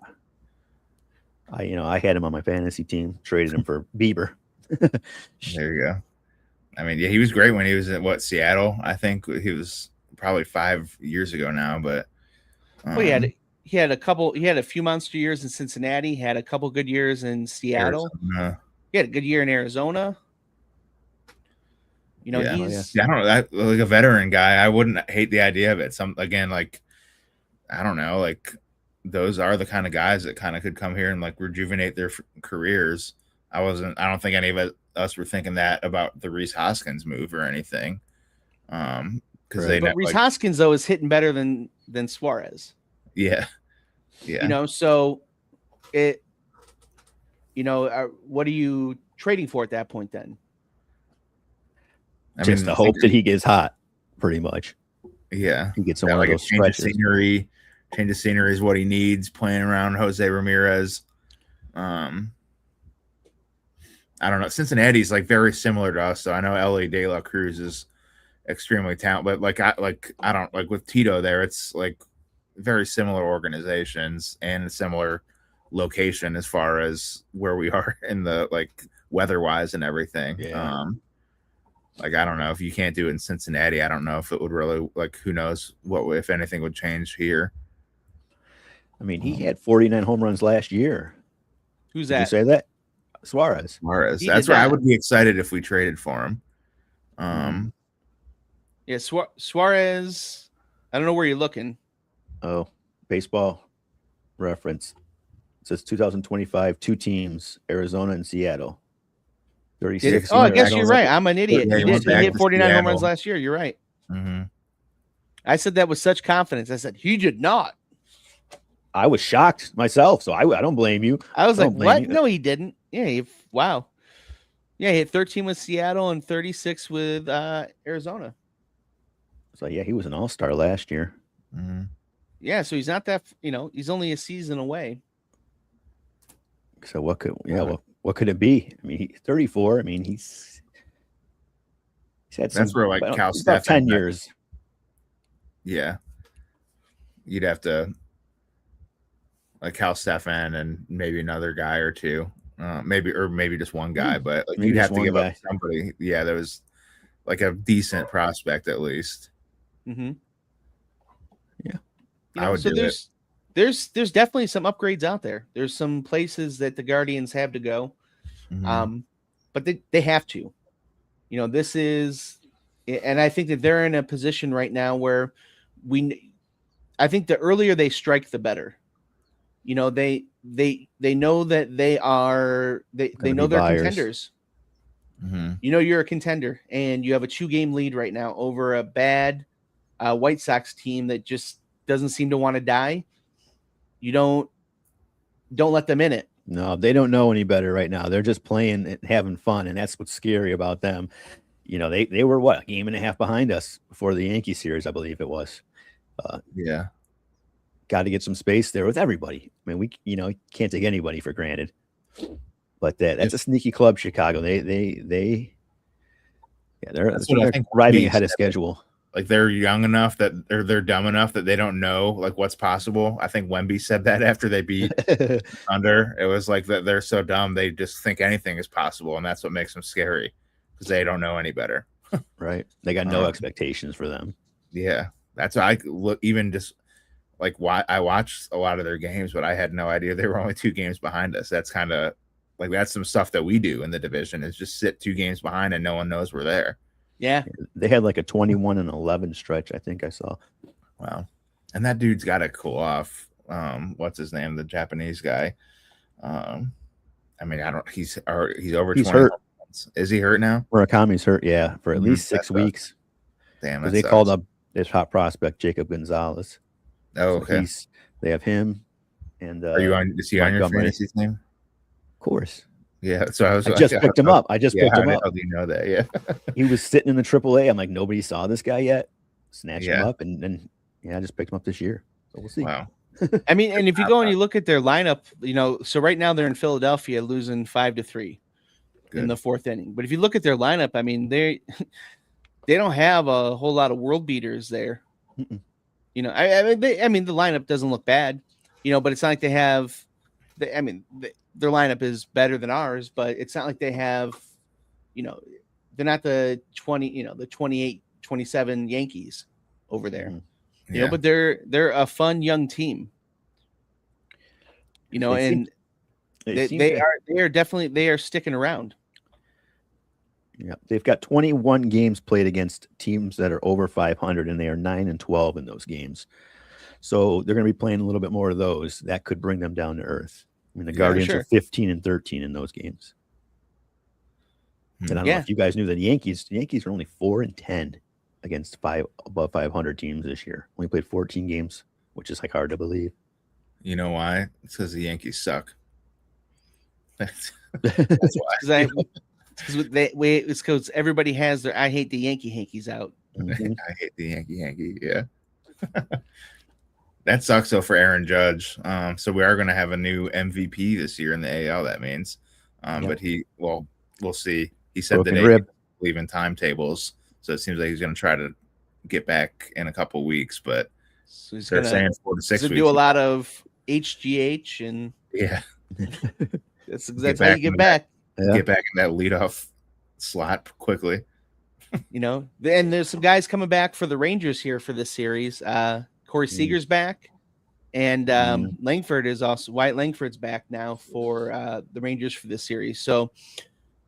Speaker 2: I had him on my fantasy team, traded him for Bieber.
Speaker 3: There you go. I mean, yeah, he was great when he was at Seattle. I think he was probably 5 years ago now, but
Speaker 1: well, he had a few monster years in Cincinnati, had a couple good years in Seattle. He had a good year in Arizona. You know,
Speaker 3: I don't know, like a veteran guy, I wouldn't hate the idea of it. Like I don't know, like those are the kind of guys that kind of could come here and like rejuvenate their careers. I don't think any of us were thinking that about the Rhys Hoskins move or anything. Because
Speaker 1: Rhys Hoskins though is hitting better than Suarez.
Speaker 3: Yeah.
Speaker 1: You know, so what are you trading for at that point then?
Speaker 2: Just the hope that he gets hot, pretty much.
Speaker 3: Yeah.
Speaker 2: He gets one of those stretches.
Speaker 3: Change of scenery is what he needs, playing around Jose Ramirez. I don't know. Cincinnati's like very similar to us, so I know Ellie De La Cruz is extremely talented, but I don't like with Tito there, it's like very similar organizations and a similar location as far as where we are in the like weather-wise and everything.
Speaker 2: Yeah.
Speaker 3: Like, I don't know if you can't do it in Cincinnati. I don't know if it would really, like, who knows what, if anything, would change here.
Speaker 2: I mean, he had 49 home runs last year.
Speaker 1: Who's that?
Speaker 2: Did you say that? Suarez.
Speaker 3: That's why I would be excited if we traded for him.
Speaker 1: Yeah, Suarez. I don't know where you're looking.
Speaker 2: Oh, baseball reference. It says 2025, 2 teams, Arizona and Seattle. 36.
Speaker 1: I guess you're right. I'm an idiot.
Speaker 3: Yeah,
Speaker 1: he hit 49 home runs last year. You're right.
Speaker 3: Mm-hmm.
Speaker 1: I said that with such confidence. I said, he did not.
Speaker 2: I was shocked myself, so I don't blame you.
Speaker 1: I was like, what? No, he didn't. Yeah, wow. Yeah, he hit 13 with Seattle and 36 with Arizona.
Speaker 2: So, yeah, he was an all-star last year.
Speaker 3: Mm-hmm.
Speaker 1: Yeah, so he's not that, he's only a season away.
Speaker 2: So what could it be? I mean, he's 34. I mean, he's had some.
Speaker 3: That's where like Cal
Speaker 2: about 10 years.
Speaker 3: Yeah, you'd have to like Cal Stefan and maybe another guy or two, maybe just one guy, but like you'd have to give up somebody. Yeah, there was like a decent prospect at least.
Speaker 1: Mm-hmm.
Speaker 2: Yeah,
Speaker 3: I would do it.
Speaker 1: There's definitely some upgrades out there. There's some places that the Guardians have to go, but they have to. This is, and I think that they're in a position right now where I think the earlier they strike, the better. They know that they know they're contenders.
Speaker 3: Mm-hmm.
Speaker 1: You're a contender, and you have a 2-game lead right now over a bad White Sox team that just doesn't seem to want to die. You don't let them in it.
Speaker 2: No, they don't know any better right now. They're just playing and having fun, and that's what's scary about them. They were a game and a half behind us before the Yankee series, I believe it was.
Speaker 3: Yeah,
Speaker 2: got to get some space there with everybody. I mean, we can't take anybody for granted. But that's a sneaky club, Chicago. They're riding ahead of schedule.
Speaker 3: Like they're young enough they're dumb enough that they don't know like what's possible. I think Wemby said that after they beat Thunder. It was like that they're so dumb they just think anything is possible, and that's what makes them scary because they don't know any better.
Speaker 2: Right? They got no expectations for them.
Speaker 3: Yeah, that's why I look even just like why I watched a lot of their games, but I had no idea they were only 2 games behind us. That's kind of like that's some stuff that we do in the division is just sit 2 games behind and no one knows we're there.
Speaker 1: Yeah.
Speaker 2: They had like a 21-11 stretch, I think I saw.
Speaker 3: Wow. And that dude's got to cool off. What's his name? The Japanese guy. I mean, I don't. He's over.
Speaker 2: He's
Speaker 3: 20
Speaker 2: hurt.
Speaker 3: months. Is he hurt now?
Speaker 2: Murakami's hurt, yeah, for at least 6 weeks.
Speaker 3: Damn,
Speaker 2: because they called up this hot prospect Jacob Gonzalez.
Speaker 3: Oh, okay.
Speaker 2: So they have him, and
Speaker 3: are you on? Is he on your fantasy team?
Speaker 2: Of course.
Speaker 3: Yeah. So I
Speaker 2: just picked him up. I just picked him up.
Speaker 3: How do you know that? Yeah.
Speaker 2: He was sitting in the AAA. I'm like, nobody saw this guy yet. Snatched him up, and then I just picked him up this year. So we'll see.
Speaker 3: Wow.
Speaker 1: I mean, and if you go and you look at their lineup, so right now they're in Philadelphia losing 5-3 in the 4th inning. But if you look at their lineup, I mean, they don't have a whole lot of world beaters there.
Speaker 2: Mm-mm.
Speaker 1: I mean, the lineup doesn't look bad, but it's not like they have. Their lineup is better than ours, but it's not like they have. They're not the 28, 27 Yankees over there.
Speaker 2: Mm-hmm.
Speaker 1: But they're a fun young team. And they are definitely sticking around.
Speaker 2: Yeah, they've got 21 games played against teams that are over 500, and they are 9-12 in those games. So they're going to be playing a little bit more of those. That could bring them down to earth. I mean, the Guardians are 15-13 in those games. And I don't know if you guys knew that the Yankees are only 4-10 against above 500 teams this year. Only played 14 games, which is like hard to believe.
Speaker 3: You know why? It's because the Yankees suck. That's why.
Speaker 1: It's because everybody has their "I hate the Yankee hankies" out.
Speaker 3: Mm-hmm. I hate the Yankee. Yeah. That sucks though for Aaron Judge. So we are going to have a new MVP this year in the AL. That means, but we'll see. He said
Speaker 2: broken
Speaker 3: that
Speaker 2: rib.
Speaker 3: Leaving timetables, so it seems like he's going to try to get back in a couple weeks. But
Speaker 1: so
Speaker 3: they're saying 4 to 6 weeks.
Speaker 1: Do a lot of HGH and that's how you get back.
Speaker 3: Get back in that leadoff slot quickly.
Speaker 1: And there's some guys coming back for the Rangers here for this series. Corey Seager's back, and Langford is also Wyatt Langford's back now for the Rangers for this series. So,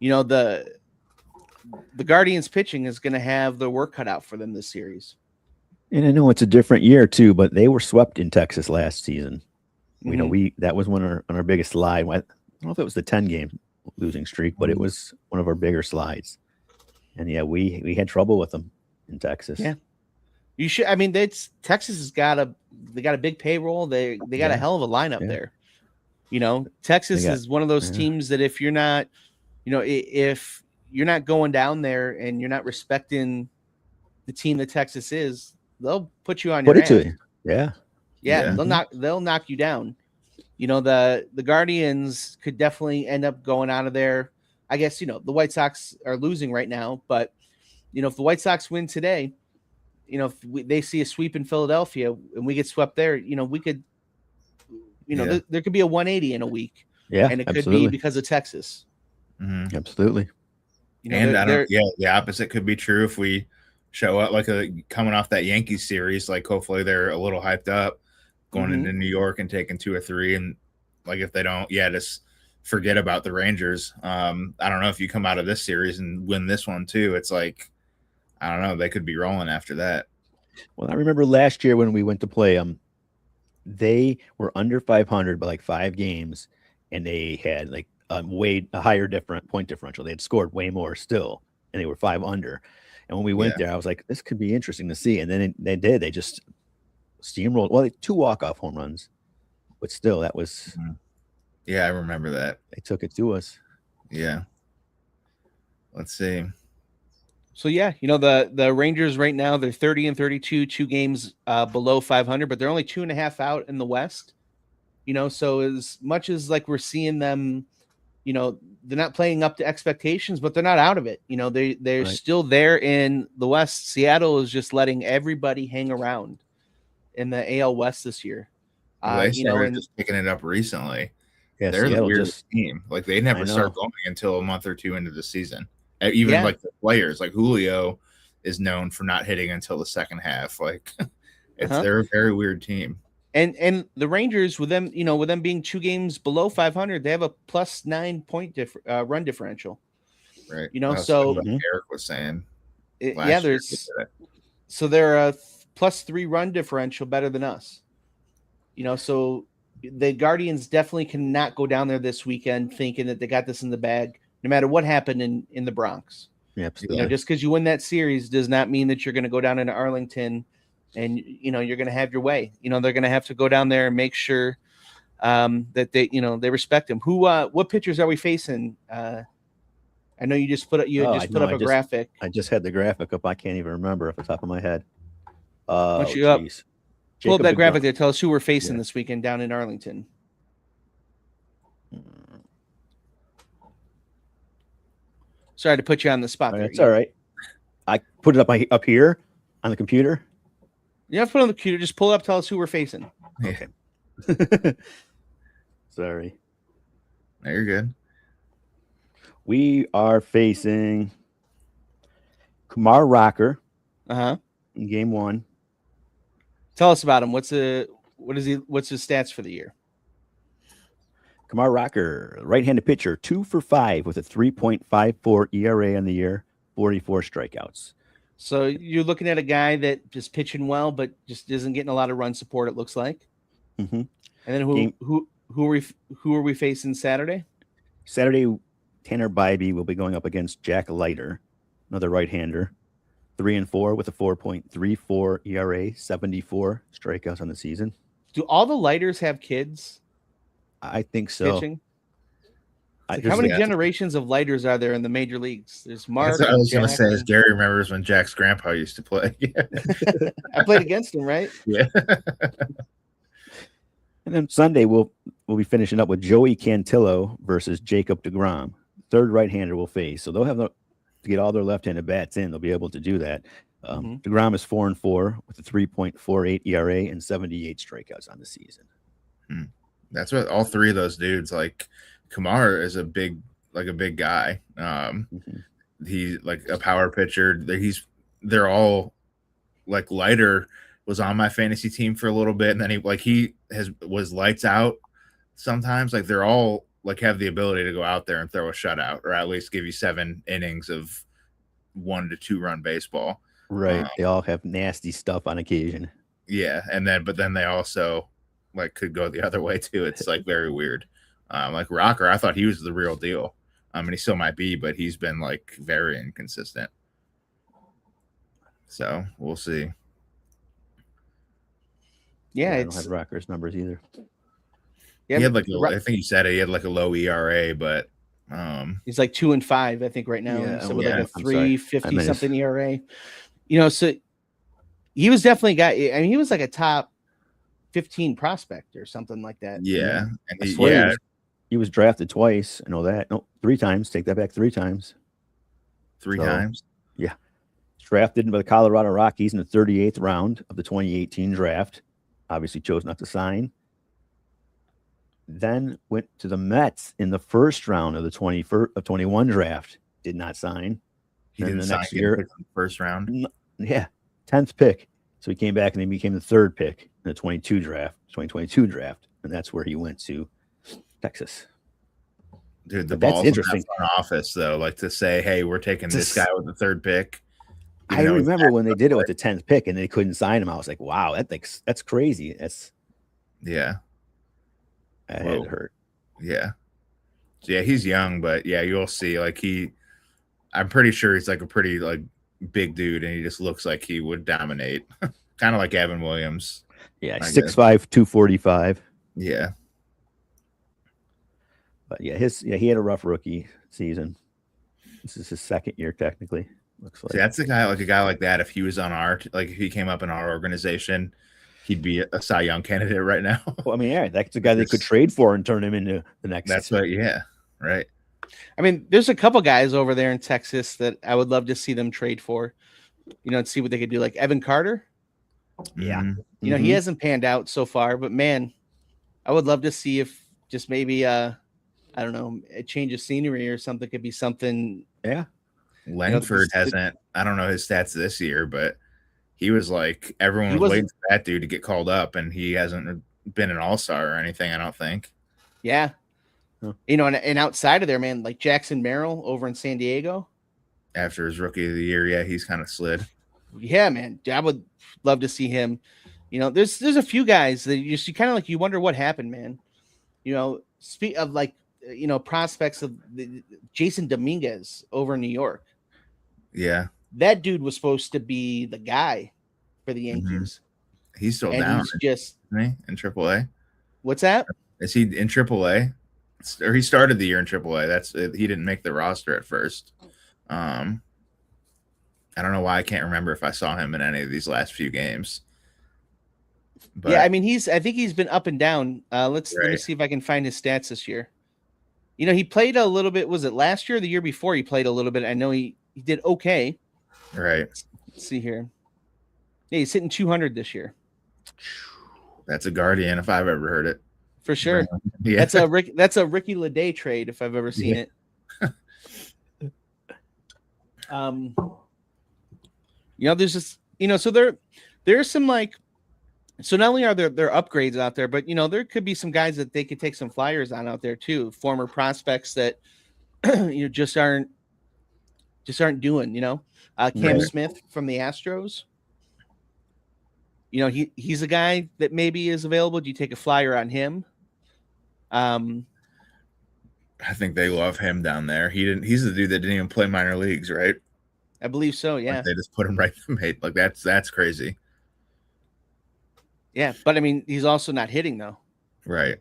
Speaker 1: the Guardians pitching is going to have the work cut out for them this series.
Speaker 2: And I know it's a different year too, but they were swept in Texas last season.
Speaker 1: Mm-hmm.
Speaker 2: That was one of our biggest slide. I don't know if it was the 10-game losing streak, but it was one of our bigger slides. And we had trouble with them in Texas.
Speaker 1: Yeah. You should. I mean, Texas has got a big payroll. They got a hell of a lineup there. Texas is one of those teams that if you're not, if you're not going down there and you're not respecting the team that Texas is, they'll put you on your ass.
Speaker 2: Yeah.
Speaker 1: They'll knock you down. The Guardians could definitely end up going out of there. I guess, the White Sox are losing right now, but if the White Sox win today, if they see a sweep in Philadelphia and we get swept there, we could, there could be a 180 in a week.
Speaker 2: Yeah.
Speaker 1: And it could be because of Texas.
Speaker 2: Mm-hmm. Absolutely.
Speaker 3: The opposite could be true if we show up coming off that Yankees series, hopefully they're a little hyped up going into New York and taking 2 or 3. And if they don't, just forget about the Rangers. I don't know if you come out of this series and win this one too. It's I don't know. They could be rolling after that.
Speaker 2: Well, I remember last year when we went to play them, they were under 500 by 5 games, and they had a higher point differential. They had scored way more still, and they were 5 under. And when we went there, I was like, this could be interesting to see. And then they did. They just steamrolled. Well, 2 walk-off home runs, but still, that was.
Speaker 3: Yeah, I remember that.
Speaker 2: They took it to us.
Speaker 3: Yeah. Let's see.
Speaker 1: So the Rangers right now, they're 30-32, 2 games below 500, but they're only 2.5 out in the West. So as much as we're seeing them, they're not playing up to expectations, but they're not out of it. They're still there in the West. Seattle is just letting everybody hang around in the AL West this year.
Speaker 3: They started just picking it up recently.
Speaker 2: Yeah,
Speaker 3: they're
Speaker 2: Seattle
Speaker 3: the weirdest team. They never start going until a month or 2 into the season. Even the players, Julio is known for not hitting until the second half. They're a very weird team.
Speaker 1: And the Rangers, with them, with them being 2 games below 500, they have a plus 9 point run differential.
Speaker 3: Right.
Speaker 1: So
Speaker 3: what Eric was saying.
Speaker 1: So they're a plus 3 run differential better than us. So the Guardians definitely cannot go down there this weekend thinking that they got this in the bag, no matter what happened in the Bronx.
Speaker 2: Yep.
Speaker 1: Just because you win that series does not mean that you're going to go down into Arlington and you're going to have your way. They're going to have to go down there and make sure that they respect him. What pitchers are we facing? I know you just put up a graphic.
Speaker 2: I just had the graphic up. I can't even remember off the top of my head.
Speaker 1: Pull up that graphic there. Tell us who we're facing this weekend down in Arlington. Sorry to put you on the spot.
Speaker 2: That's all right. I put it up here on the computer.
Speaker 1: You have to put it on the computer. Just pull it up. Tell us who we're facing.
Speaker 2: Okay. Sorry.
Speaker 3: No, you're good.
Speaker 2: We are facing Kumar Rocker. In game 1.
Speaker 1: Tell us about him. What's his stats for the year?
Speaker 2: Kumar Rocker, right-handed pitcher, 2 for 5 with a 3.54 ERA on the year, 44 strikeouts.
Speaker 1: So you're looking at a guy that just pitching well, but just isn't getting a lot of run support. It looks like.
Speaker 2: Mm-hmm.
Speaker 1: And then who are we facing Saturday?
Speaker 2: Saturday, Tanner Bybee will be going up against Jack Leiter, another right-hander, 3-4 with a 4.34 ERA, 74 strikeouts on the season.
Speaker 1: Do all the Lighters have kids?
Speaker 2: I think so.
Speaker 1: Pitching? How many generations of Lighters are there in the major leagues? There's Mark.
Speaker 3: I was going to say, as Gary remembers when Jack's grandpa used to play.
Speaker 1: I played against him, right?
Speaker 3: Yeah.
Speaker 2: And then Sunday we'll be finishing up with Joey Cantillo versus Jacob deGrom. Third right-hander will face. So they'll have to get all their left-handed bats in. They'll be able to do that. deGrom is 4-4 with a 3.48 ERA and 78 strikeouts on the season.
Speaker 3: That's what all three of those dudes, like Kumar is a big guy. He's like a power pitcher. They're all like Leiter was on my fantasy team for a little bit, and then he was lights out sometimes. Like they're all like have the ability to go out there and throw a shutout, or at least give you 7 innings of 1 to 2 run baseball.
Speaker 2: Right. They all have nasty stuff on occasion.
Speaker 3: Yeah. But then they also like could go the other way too. It's like very weird. Like Rocker, I thought he was the real deal. And he still might be, but he's been like very inconsistent. So we'll see.
Speaker 1: Yeah,
Speaker 2: I don't have Rocker's numbers either.
Speaker 3: Yeah, he had like I think he said he had like a low ERA, but
Speaker 1: he's like 2-5, I think, right now.
Speaker 2: Yeah,
Speaker 1: so with like a 3.50 something ERA. So he was definitely a guy. I mean, he was like a top 15 prospect or something like that.
Speaker 3: Yeah, and
Speaker 2: he was drafted twice. I know that. No, 3 times. Take that back, 3 times.
Speaker 3: 3 times.
Speaker 2: Yeah, drafted by the Colorado Rockies in the 38th round of the 2018 draft. Obviously, chose not to sign. Then went to the Mets in the first round of the 21 draft. Did not sign.
Speaker 3: He didn't sign next year, first round.
Speaker 2: Yeah, 10th pick. So he came back and he became the 3rd pick in the 2022 draft, and that's where he went to Texas.
Speaker 3: Dude, that's interesting. Front office though, like to say, "Hey, we're taking this guy with the 3rd pick."
Speaker 2: I remember when they did it with the 10th pick and they couldn't sign him. I was like, "Wow, that's crazy." That had to hurt.
Speaker 3: Yeah. So yeah, he's young, but yeah, you'll see. Like I'm pretty sure he's like a pretty like big dude, and he just looks like he would dominate, kind of like Evan Williams.
Speaker 2: Yeah, 6'5", 245.
Speaker 3: Yeah.
Speaker 2: But yeah, he had a rough rookie season. This is his 2nd year technically. Looks like.
Speaker 3: See, that's a guy like that. If he was on if he came up in our organization, he'd be a Cy Young candidate right now.
Speaker 2: Well, I mean, yeah, that's the guy they could trade for and turn him into the next.
Speaker 3: That's what, yeah, right.
Speaker 1: I mean, there's a couple guys over there in Texas that I would love to see them trade for, and see what they could do. Like Evan Carter.
Speaker 2: Yeah.
Speaker 1: He hasn't panned out so far, but man, I would love to see if just maybe, I don't know, a change of scenery or something could be something.
Speaker 2: Yeah.
Speaker 3: Langford hasn't, I don't know his stats this year, but he was like everyone
Speaker 1: He
Speaker 3: was waiting
Speaker 1: wasn't-
Speaker 3: for that dude to get called up, and he hasn't been an all-star or anything, I don't think.
Speaker 1: Yeah.
Speaker 2: Huh.
Speaker 1: You know, and outside of there, man, like Jackson Merrill over in San Diego.
Speaker 3: After his rookie of the year, yeah, he's kind of slid.
Speaker 1: Yeah, man. I would love to see him. You know, there's a few guys that you kind of like, you wonder what happened, man. You know, speak of like, you know, prospects of Jason Dominguez over in New York.
Speaker 3: Yeah.
Speaker 1: That dude was supposed to be the guy for the Yankees.
Speaker 3: He's still
Speaker 1: And
Speaker 3: down,
Speaker 1: he's just,
Speaker 3: isn't he? In AAA.
Speaker 1: what's that?
Speaker 3: Is he in AAA? Or he started the year in AAA. That's he didn't make the roster at first. I don't know why I can't remember if I saw him in any of these last few games. But
Speaker 1: Yeah, I mean, I think he's been up and down. Let me
Speaker 3: Right.
Speaker 1: see if I can find his stats this year. You know, he played a little bit. Was it last year or the year before? He played a little bit. I know he did okay.
Speaker 3: right.
Speaker 1: Let's see here. Yeah, he's hitting 200 this year
Speaker 3: That's a Guardian if I've ever heard it.
Speaker 1: for sure.
Speaker 3: Yeah.
Speaker 1: That's a Ricky Leday trade if I've ever seen it. You know, there's just, you know, so there's some like, so not only are there upgrades out there, but you know, there could be some guys that they could take some flyers on out there too, former prospects that you know just aren't doing, you know. Cam
Speaker 3: Right.
Speaker 1: Smith from the Astros. You know, he's a guy that maybe is available. Do you take a flyer on him?
Speaker 3: I think they love him down there. He's the dude that didn't even play minor leagues, right?
Speaker 1: I believe so. Yeah.
Speaker 3: Like they just put him right in the mate. Like that's crazy.
Speaker 1: Yeah. But I mean, he's also not hitting though.
Speaker 3: Right.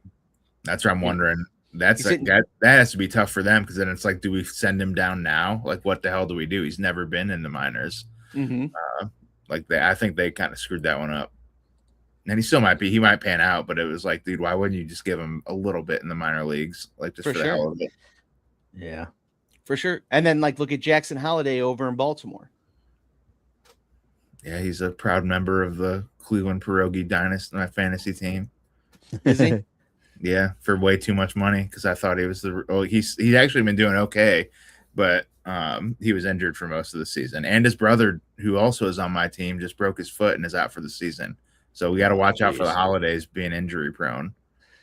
Speaker 3: That's what I'm wondering. That's
Speaker 1: He's
Speaker 3: like,
Speaker 1: hitting-
Speaker 3: that has to be tough for them because then it's like, do we send him down now? Like, what the hell do we do? He's never been in the minors.
Speaker 1: Mm-hmm.
Speaker 3: I think they kind of screwed that one up. And he might pan out, but it was like, dude, why wouldn't you just give him a little bit in the minor leagues? Like just
Speaker 1: For
Speaker 3: for the
Speaker 1: sure.
Speaker 3: hell of it.
Speaker 2: Yeah.
Speaker 1: For sure. And then like look at Jackson Holiday over in Baltimore.
Speaker 3: Yeah, he's a proud member of the Cleveland Pierogi dynasty, my fantasy team.
Speaker 1: Is he?
Speaker 3: Yeah, for way too much money because I thought he was he's actually been doing okay, but he was injured for most of the season. And his brother, who also is on my team, just broke his foot and is out for the season. So we got to watch out for the holidays being injury prone.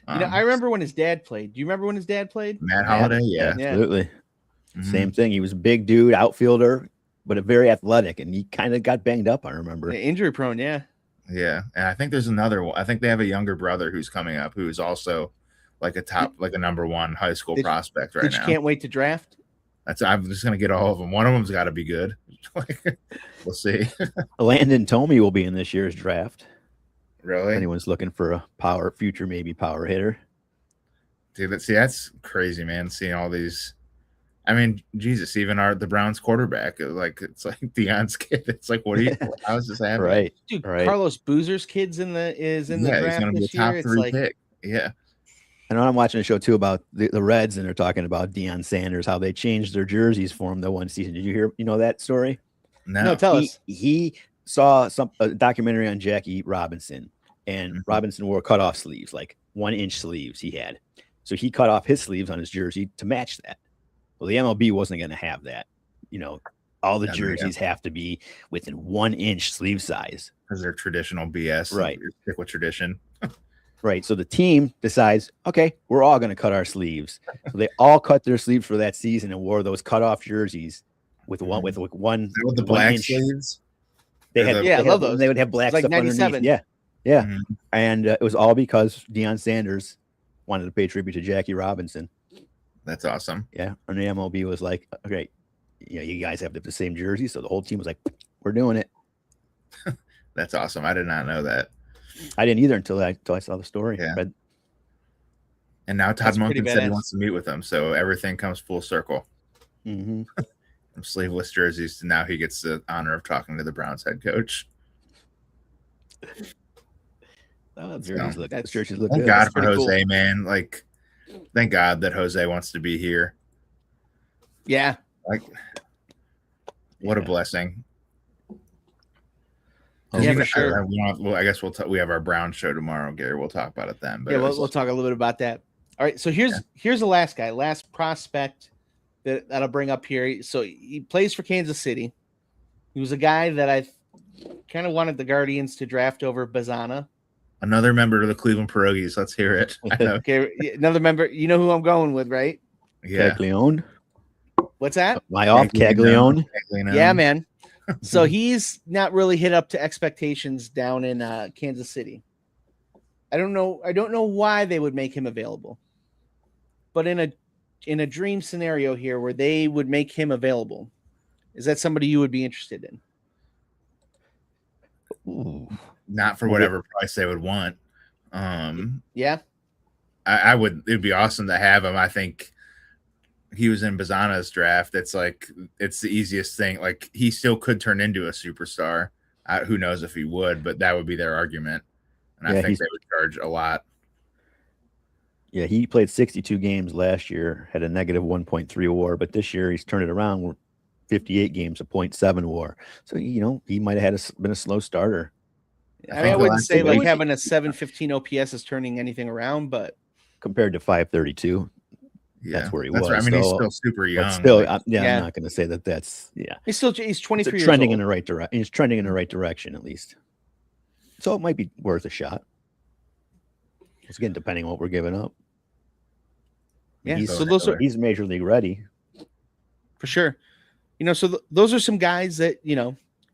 Speaker 1: You know, I remember when his dad played. Do you remember when his dad played?
Speaker 3: Matt Holiday, yeah.
Speaker 2: Absolutely.
Speaker 3: Mhm.
Speaker 2: Same thing. He was a big dude, outfielder, but a very athletic, and he kind of got banged up, I remember.
Speaker 1: Yeah, injury prone, yeah.
Speaker 3: Yeah, and I think there's another one. I think they have a younger brother who's coming up who is also like a number one high school prospect right
Speaker 1: That
Speaker 3: now.
Speaker 1: you can't wait to draft.
Speaker 3: I'm just gonna get all of them. One of them's got to be good. We'll see.
Speaker 2: Landon Tomey will be in this year's draft.
Speaker 3: Really,
Speaker 2: If anyone's looking for a future power hitter.
Speaker 3: dude. That's crazy, man. Seeing all these. I mean, Jesus, even the Browns quarterback, it's like Deion's kid. It's like, how is this happening?
Speaker 2: Right.
Speaker 1: Dude,
Speaker 2: Right.
Speaker 1: Carlos Boozer's kid's in the
Speaker 3: He's
Speaker 1: draft
Speaker 3: gonna be a
Speaker 1: this
Speaker 3: top
Speaker 1: year. It's
Speaker 3: 3
Speaker 1: like,
Speaker 3: pick. Yeah.
Speaker 2: I know I'm watching a show too about the Reds, and they're talking about Deion Sanders, how they changed their jerseys for him the one season. Did you hear that story?
Speaker 1: no, tell us.
Speaker 2: He saw a documentary on Jackie Robinson, and
Speaker 3: Mhm.
Speaker 2: Robinson wore cutoff sleeves, like 1-inch sleeves he had. So he cut off his sleeves on his jersey to match that. Well, the MLB wasn't going to have that. You know, all the
Speaker 3: Yeah,
Speaker 2: jerseys have to be within 1-inch sleeve size.
Speaker 3: Because they're traditional BS.
Speaker 2: Right.
Speaker 3: You stick with tradition.
Speaker 2: Right. So the team decides, okay, we're all going to cut our sleeves. So they all cut their sleeves for that season and wore those cutoff jerseys with one
Speaker 3: With the
Speaker 2: 1
Speaker 3: black
Speaker 2: inch.
Speaker 3: sleeves.
Speaker 2: They
Speaker 3: Or
Speaker 2: had,
Speaker 3: the-
Speaker 1: Yeah, I
Speaker 2: they
Speaker 1: love
Speaker 2: had-
Speaker 1: those.
Speaker 2: They would have black
Speaker 1: It's like
Speaker 2: stuff underneath.
Speaker 1: 97.
Speaker 2: Yeah. Yeah.
Speaker 3: Mhm.
Speaker 2: And it was all because Deion Sanders wanted to pay tribute to Jackie Robinson.
Speaker 3: That's awesome.
Speaker 2: Yeah. And the MLB was like, okay, you guys have the same jersey. So the whole team was like, we're doing it.
Speaker 3: That's awesome. I did not know that.
Speaker 2: I didn't either until I saw the story.
Speaker 3: Yeah.
Speaker 2: But
Speaker 3: And now Todd
Speaker 1: That's pretty
Speaker 3: Monken said he
Speaker 1: badass.
Speaker 3: wants to meet with them. So everything comes full circle.
Speaker 2: mhm.
Speaker 3: From sleeveless jerseys to now he gets the honor of talking to the Browns head coach.
Speaker 2: Oh,
Speaker 3: So,
Speaker 2: those jerseys look
Speaker 3: Thank
Speaker 2: good.
Speaker 3: God for
Speaker 1: pretty
Speaker 3: Jose,
Speaker 1: cool.
Speaker 3: man. Like, thank God that Jose wants to be here.
Speaker 1: Yeah.
Speaker 3: Like, what a
Speaker 2: Yeah.
Speaker 3: blessing.
Speaker 1: Yeah, for sure.
Speaker 3: I guess we have our Brown show tomorrow, Gary. We'll talk about it then. But
Speaker 1: Yeah,
Speaker 3: it was-
Speaker 1: we'll talk a little bit about that. All right, so here's the last guy, last prospect that I'll bring up here. So he plays for Kansas City. He was a guy that kind of wanted the Guardians to draft over Bazana.
Speaker 3: Another member of the Cleveland Pierogies. Let's hear it. I know.
Speaker 1: Okay, another member. You know who I'm going with, right?
Speaker 3: Yeah.
Speaker 2: Caglione.
Speaker 1: What's that?
Speaker 2: My off Caglione.
Speaker 1: Yeah, man. So he's not really hit up to expectations down in Kansas City. I don't know why they would make him available. But in a dream scenario here where they would make him available, is that somebody you would be interested in?
Speaker 2: Ooh.
Speaker 3: Not for whatever price they would want.
Speaker 1: Yeah.
Speaker 3: I would. It'd be awesome to have him. I think he was in Bazana's draft. It's like it's the easiest thing. Like he still could turn into a superstar. Who knows if he would, but that would be their argument. And I think they would charge a lot.
Speaker 2: Yeah, he played 62 games last year, had a negative 1.3 WAR, but this year he's turned it around with 58 games, a 0.7 WAR. So he might have been a slow starter.
Speaker 1: I mean, I wouldn't say like having a 715 OPS is turning anything around, but
Speaker 2: compared to 532, that's where he was.
Speaker 3: Right. I mean, he's still super young.
Speaker 2: Still, I'm not going to say that.
Speaker 1: He's 23 years
Speaker 2: trending
Speaker 1: old.
Speaker 2: in the right direction. He's trending in the right direction at least. So it might be worth a shot. It's again depending on what we're giving up.
Speaker 1: Yeah,
Speaker 2: he's major league ready
Speaker 1: for sure. So those are some guys that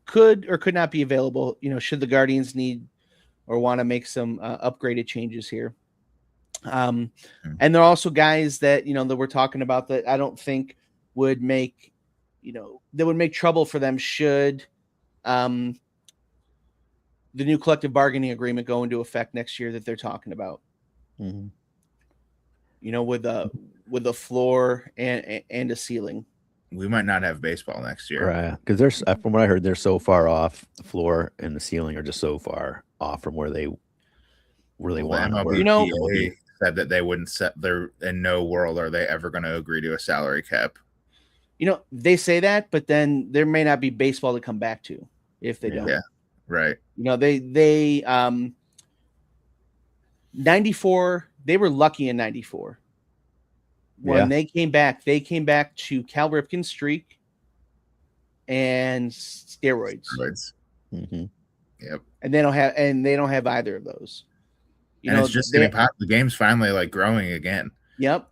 Speaker 1: could or could not be available. Should the Guardians need or want to make some upgraded changes here. And there are also guys that that we're talking about that I don't think would make that would make trouble for them should the new collective bargaining agreement go into effect next year that they're talking about.
Speaker 2: Mm-hmm.
Speaker 1: With a floor and a ceiling.
Speaker 3: We might not have baseball next year,
Speaker 2: right? Because from what I heard, they're so far off. The floor and the ceiling are just so far off from where they really want.
Speaker 3: MLB said that they wouldn't set their. In no world are they ever going to agree to a salary cap.
Speaker 1: They say that, but then there may not be baseball to come back to if they don't.
Speaker 3: Yeah, right.
Speaker 1: They 94. They were lucky in 94. When they came back to Cal Ripken's streak and steroids.
Speaker 2: Mm-hmm.
Speaker 3: Yep.
Speaker 1: And they don't have either of those.
Speaker 3: It's just getting popular. The game's finally growing again.
Speaker 1: Yep.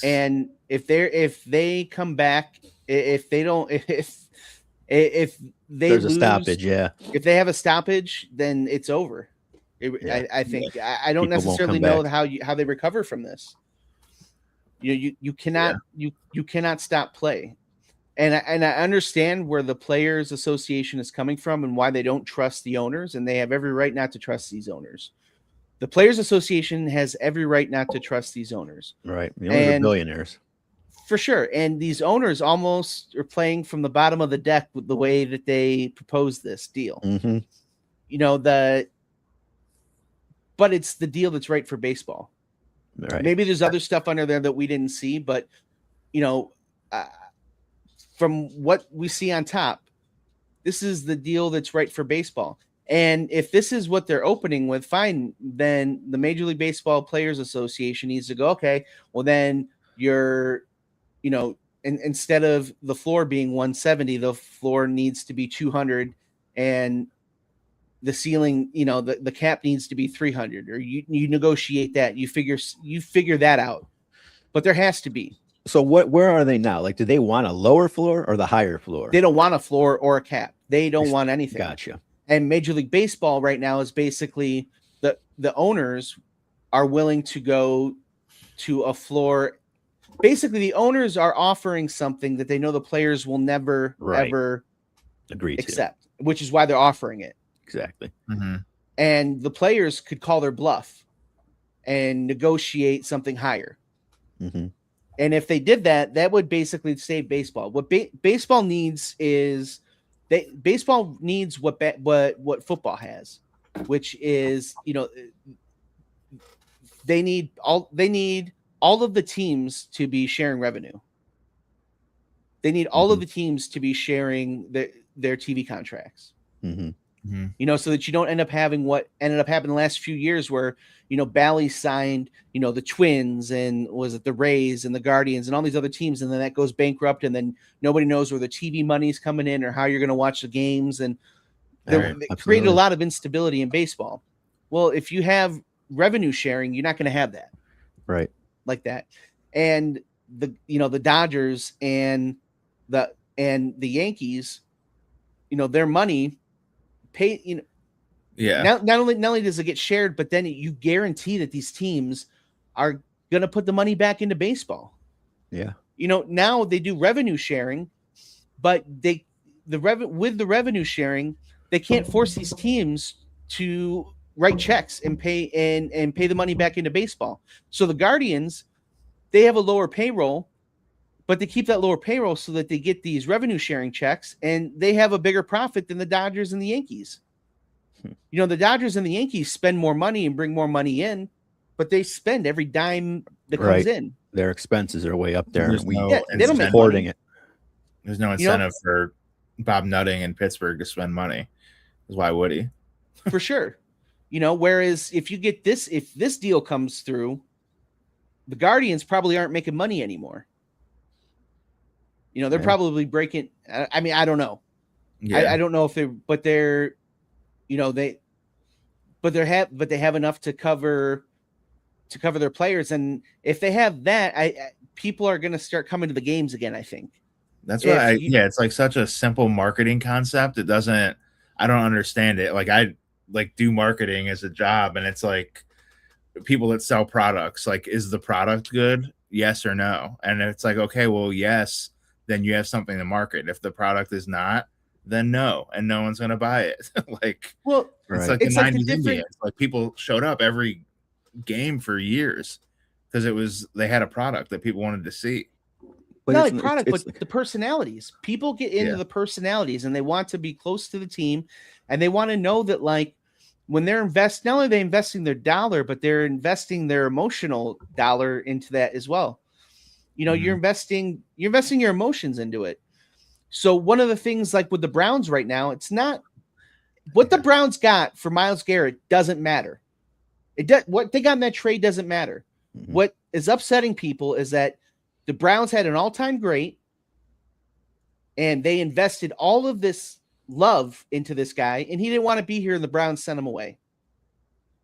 Speaker 1: And if they come back, if there's
Speaker 2: a stoppage,
Speaker 1: if they have a stoppage, then it's over. I think I don't necessarily know how they recover from this. You cannot you cannot stop play, and I understand where the Players Association is coming from and why they don't trust the owners, and they have every right not to trust these owners. The Players Association has every right not to trust these owners.
Speaker 2: Right, the owners are billionaires
Speaker 1: for sure, and these owners almost are playing from the bottom of the deck with the way that they propose this deal.
Speaker 2: Mm-hmm.
Speaker 1: But it's the deal that's right for baseball.
Speaker 2: Right.
Speaker 1: Maybe there's other stuff under there that we didn't see, but from what we see on top, this is the deal that's right for baseball. And if this is what they're opening with, fine, then the Major League Baseball Players Association needs to go, okay, well then you're, instead of the floor being 170, the floor needs to be 200 and the ceiling, the cap needs to be 300, or you negotiate that. You figure that out, but there has to be.
Speaker 2: So where are they now? Do they want a lower floor or the higher floor?
Speaker 1: They don't want a floor or a cap. They don't want anything.
Speaker 2: Gotcha.
Speaker 1: And Major League Baseball right now is basically the owners are willing to go to a floor. Basically, the owners are offering something that they know the players will never ever
Speaker 2: agree
Speaker 1: accept, which is why they're offering it.
Speaker 2: Exactly.
Speaker 3: Mm-hmm.
Speaker 1: And the players could call their bluff and negotiate something higher.
Speaker 2: Mm-hmm.
Speaker 1: And if they did that, that would basically save baseball. What baseball needs is baseball needs what football has, which is, they need all of the teams to be sharing revenue. They need all of the teams to be sharing their TV contracts.
Speaker 2: Mm-hmm.
Speaker 1: So that you don't end up having what ended up happening the last few years where, Bally signed, the Twins and was it the Rays and the Guardians and all these other teams. And then that goes bankrupt and then nobody knows where the TV money is coming in or how you're going to watch the games. And That created a lot of instability in baseball. Well, if you have revenue sharing, you're not going to have that.
Speaker 2: Right.
Speaker 1: Like that. And the Dodgers and the Yankees, their money pay, not only does it get shared, but then you guarantee that these teams are going to put the money back into baseball.
Speaker 2: Yeah.
Speaker 1: Now they do revenue sharing, but with the revenue sharing, they can't force these teams to write checks and pay the money back into baseball. So the Guardians, they have a lower payroll, but they keep that lower payroll so that they get these revenue sharing checks, and they have a bigger profit than the Dodgers and the Yankees. The Dodgers and the Yankees spend more money and bring more money in, but they spend every dime that comes in.
Speaker 2: Their expenses are way up there.
Speaker 1: They don't make
Speaker 2: supporting
Speaker 1: money.
Speaker 2: It.
Speaker 3: There's no incentive for Bob Nutting in Pittsburgh to spend money. Why would he?
Speaker 1: For sure. Whereas if this deal comes through, the Guardians probably aren't making money anymore. They're probably breaking. I mean, I don't know. Yeah. I don't know if they have enough to cover their players. And if they have that, people are going to start coming to the games again, I think.
Speaker 3: That's why it's like such a simple marketing concept. I don't understand it. Like I do marketing as a job, and it's like people that sell products, like, is the product good? Yes or no? And it's like, okay, well, yes, then you have something to market. If the product is not, then no, and no one's going to buy it. It's like the 90s Indians. Like people showed up every game for years because they had a product that people wanted to see.
Speaker 1: But not only product, but the personalities. People get into the personalities, and they want to be close to the team, and they want to know that, like, when they're not only are they investing their dollar, but they're investing their emotional dollar into that as well. You're investing your emotions into it. So one of the things, like with the Browns right now, it's not what the Browns got for Myles Garrett doesn't matter. What they got in that trade doesn't matter. Mm-hmm. What is upsetting people is that the Browns had an all-time great, and they invested all of this love into this guy, and he didn't want to be here, and the Browns sent him away.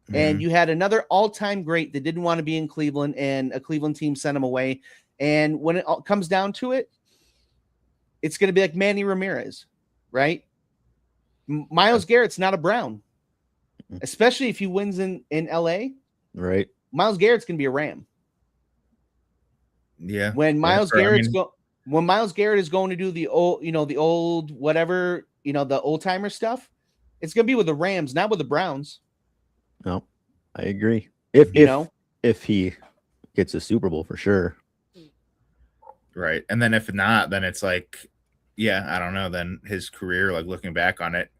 Speaker 1: Mm-hmm. And you had another all-time great that didn't want to be in Cleveland, and a Cleveland team sent him away. And when it comes down to it, it's going to be like Manny Ramirez, right? Myles Garrett's not a Brown, especially if he wins in LA.
Speaker 2: Right.
Speaker 1: Myles Garrett's going to be a Ram.
Speaker 3: Yeah.
Speaker 1: When Myles Garrett is going to do the old whatever, the old timer stuff, it's going to be with the Rams, not with the Browns.
Speaker 2: No, I agree. If he gets a Super Bowl, for sure.
Speaker 3: Right. And then if not, then it's like, I don't know. Then his career, like looking back on it,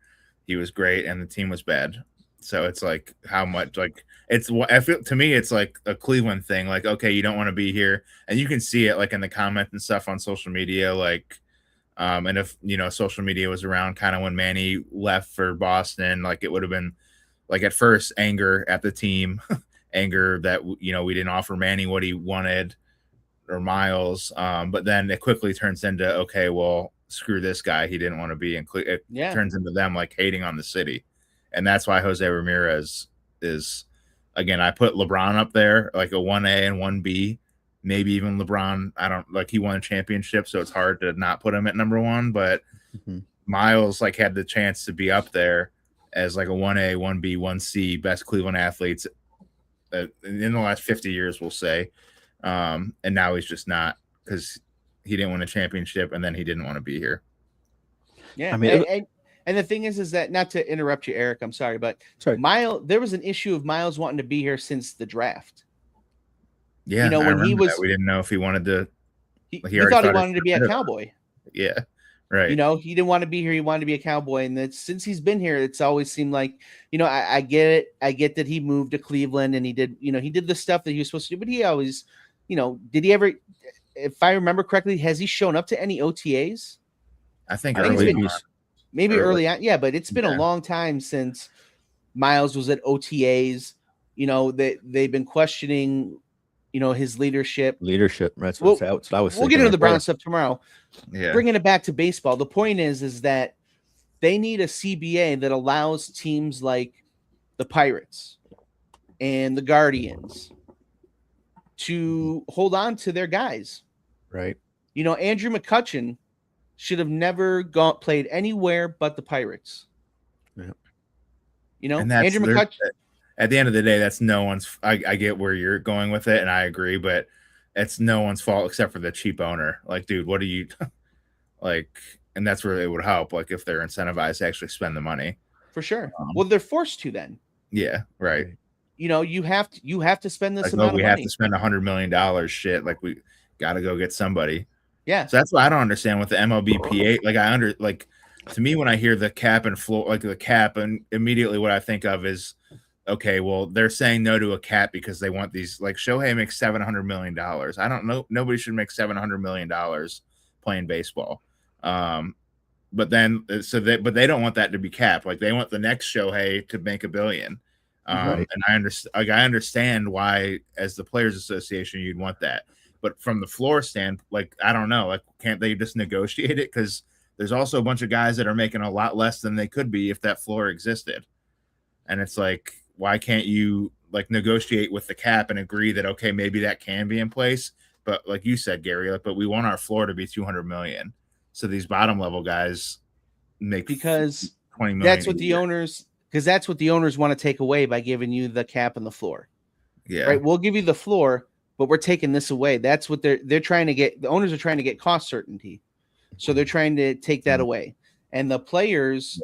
Speaker 3: he was great and the team was bad. So it's like how much, like, I feel to me, it's like a Cleveland thing. Like, okay, you don't want to be here. And you can see it like in the comments and stuff on social media. Like, and if, social media was around kind of when Manny left for Boston, like it would have been like at first anger at the team, anger that, we didn't offer Manny what he wanted or Myles. But then it quickly turns into, okay, well, screw this guy. He didn't want to be in Cleveland. It turns into them like hating on the city. And that's why Jose Ramirez is, again, I put LeBron up there, like a 1A and 1B, maybe even LeBron. He won a championship, so it's hard to not put him at number one. But Myles had the chance to be up there as like a 1A, 1B, 1C, best Cleveland athletes in the last 50 years, we'll say. And now he's just not, because he didn't win a championship and then he didn't want to be here.
Speaker 1: Yeah. I mean, and the thing is that, not to interrupt you, Eric, I'm sorry, but Myles, there was an issue of Myles wanting to be here since the draft.
Speaker 3: Yeah. When we didn't know if he wanted to.
Speaker 1: He thought he wanted to be a Cowboy.
Speaker 3: Yeah. Right.
Speaker 1: He didn't want to be here. He wanted to be a Cowboy. And since he's been here, it's always seemed like, I get it. I get that he moved to Cleveland and he did the stuff that he was supposed to do, but he always, did he ever, if I remember correctly, has he shown up to any OTAs?
Speaker 3: I think
Speaker 1: maybe early on. Yeah, but it's been a long time since Myles was at OTAs. They've been questioning, his leadership.
Speaker 2: That's what I was
Speaker 1: We'll get into the Brown stuff tomorrow. Yeah. Bringing it back to baseball. The point is that they need a CBA that allows teams like the Pirates and the Guardians to hold on to their guys.
Speaker 2: Right.
Speaker 1: You know, Andrew McCutchen should have never played anywhere but the Pirates.
Speaker 2: Yeah.
Speaker 1: You know,
Speaker 3: And that's
Speaker 1: Andrew McCutchen.
Speaker 3: At the end of the day, that's no one's. I get where you're going with it, and I agree, but it's no one's fault except for the cheap owner. Like, dude, what do you like? And that's where it would help, like if they're incentivized to actually spend the money.
Speaker 1: For sure. Well, they're forced to then.
Speaker 3: Yeah, right.
Speaker 1: You know, you have to spend this
Speaker 3: like,
Speaker 1: amount of money.
Speaker 3: We have to spend $100 million. Shit, like we got to go get somebody.
Speaker 1: Yeah.
Speaker 3: So that's why I don't understand with the MLBPA. Like to me, when I hear the cap and floor, like the cap, and immediately what I think of is, okay, well, they're saying no to a cap because they want these. Like Shohei makes $700 million. I don't know. Nobody should make $700 million playing baseball. But they don't want that to be capped. Like they want the next Shohei to make $1 billion.
Speaker 2: Right.
Speaker 3: And I understand why, as the Players Association, you'd want that. But from the floor stand, like I don't know, like can't they just negotiate it? Because there's also a bunch of guys that are making a lot less than they could be if that floor existed. And it's like, why can't you like negotiate with the cap and agree that okay, maybe that can be in place? But like you said, Gary, like, but we want our floor to be 200 million. So these bottom level guys make
Speaker 1: because
Speaker 3: 20 million.
Speaker 1: That's what the owners want to take away by giving you the cap and the floor.
Speaker 3: Yeah.
Speaker 1: Right. We'll give you the floor, but we're taking this away. That's what they're trying to get. The owners are trying to get cost certainty. So they're trying to take that away. And the players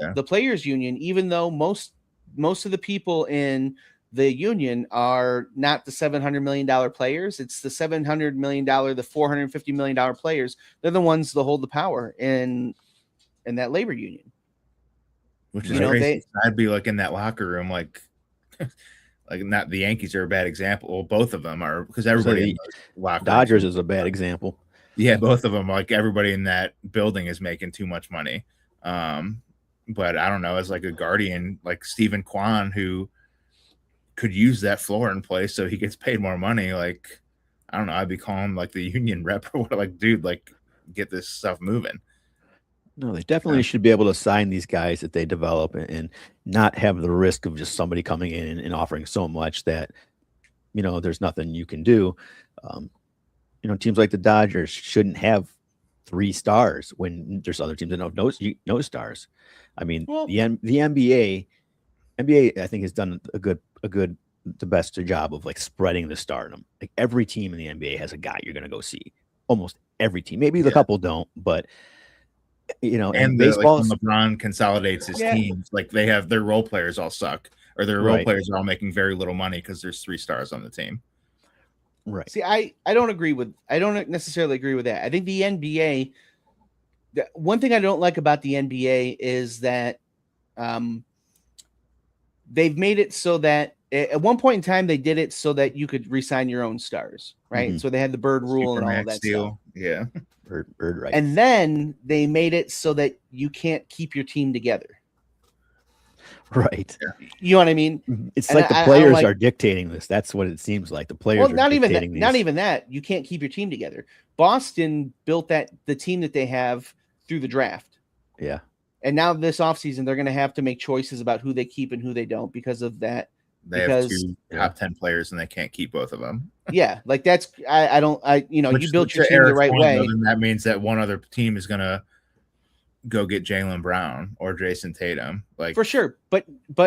Speaker 1: union, even though most of the people in the union are not the $700 million players, it's the $700 million, the $450 million players. They're the ones that hold the power in that labor union.
Speaker 3: Which is crazy. I'd be like in that locker room, like not the Yankees are a bad example. Well, both of them are, because everybody in the
Speaker 2: Dodgers is a bad example.
Speaker 3: Yeah, both of them, like everybody in that building is making too much money. But I don't know, as like a Guardian, like Stephen Kwan, who could use that floor in place so he gets paid more money. Like, I don't know, I'd be calling like the union rep or what, like, dude, like get this stuff moving.
Speaker 2: No, they definitely should be able to sign these guys that they develop and not have the risk of just somebody coming in and offering so much that, you know, there's nothing you can do. You know, teams like the Dodgers shouldn't have 3 stars when there's other teams that have no stars. I mean, the NBA, I think, has done the best job of like spreading the stardom. Like every team in the NBA has a guy you're going to go see. Almost every team. Maybe a couple don't, but you know, and baseball,
Speaker 3: like LeBron consolidates his teams. Like they have their role players all suck, or their role players are all making very little money because there's 3 stars on the team.
Speaker 1: Right. See, I don't necessarily agree with that. I think the NBA, one thing I don't like about the NBA is that they've made it so that at one point in time they did it so that you could re-sign your own stars, right? Mm-hmm. So they had the Bird rule and all of that stuff.
Speaker 3: Yeah.
Speaker 2: Bird right.
Speaker 1: And then they made it so that you can't keep your team together.
Speaker 2: Right.
Speaker 1: You know what I mean?
Speaker 2: It's like the players are dictating this. That's what it seems like. The players are
Speaker 1: not
Speaker 2: dictating
Speaker 1: even that, not even that. You can't keep your team together. Boston built the team that they have through the draft.
Speaker 2: Yeah.
Speaker 1: And now this offseason, they're going to have to make choices about who they keep and who they don't because of that.
Speaker 3: They have 2 top 10 players and they can't keep both of them.
Speaker 1: Yeah. Like that's, you built your team the right way.
Speaker 3: And that means that one other team is going to go get Jaylen Brown or Jason Tatum, like
Speaker 1: for sure. But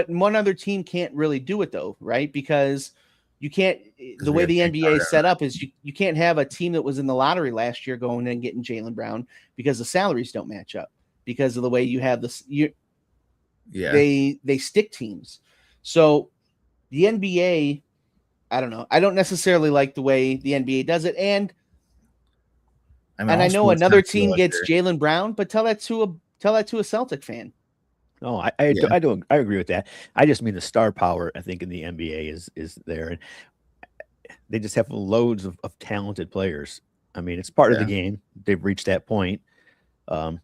Speaker 1: one other team can't really do it though, right? Because you can't. The way the NBA is set up is you can't have a team that was in the lottery last year going and getting Jaylen Brown because the salaries don't match up because of the way you have this. They stick teams. So the NBA, I don't know. I don't necessarily like the way the NBA does it, and I know another team gets Jaylen Brown, but tell that to a Celtic fan.
Speaker 2: No, I agree with that. I just mean the star power, I think, in the NBA is there. And they just have loads of talented players. I mean, it's part of the game. They've reached that point. In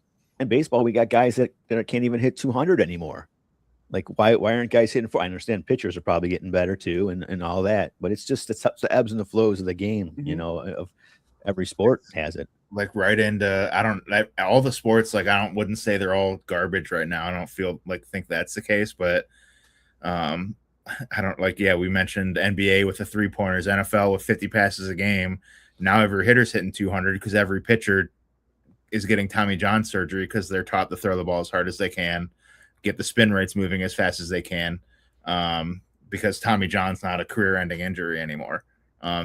Speaker 2: baseball, we got guys that can't even hit 200 anymore. Like, why aren't guys hitting 4? I understand pitchers are probably getting better too and all that, but it's just the ebbs and the flows of the game, you know, of every sport has it.
Speaker 3: like right into all the sports. Like wouldn't say they're all garbage right now. I don't think that's the case, but I don't we mentioned NBA with the 3-pointers, NFL with 50 passes a game. Now every hitter's hitting 200 because every pitcher is getting Tommy John surgery because they're taught to throw the ball as hard as they can, get the spin rates moving as fast as they can. Because Tommy John's not a career-ending injury anymore.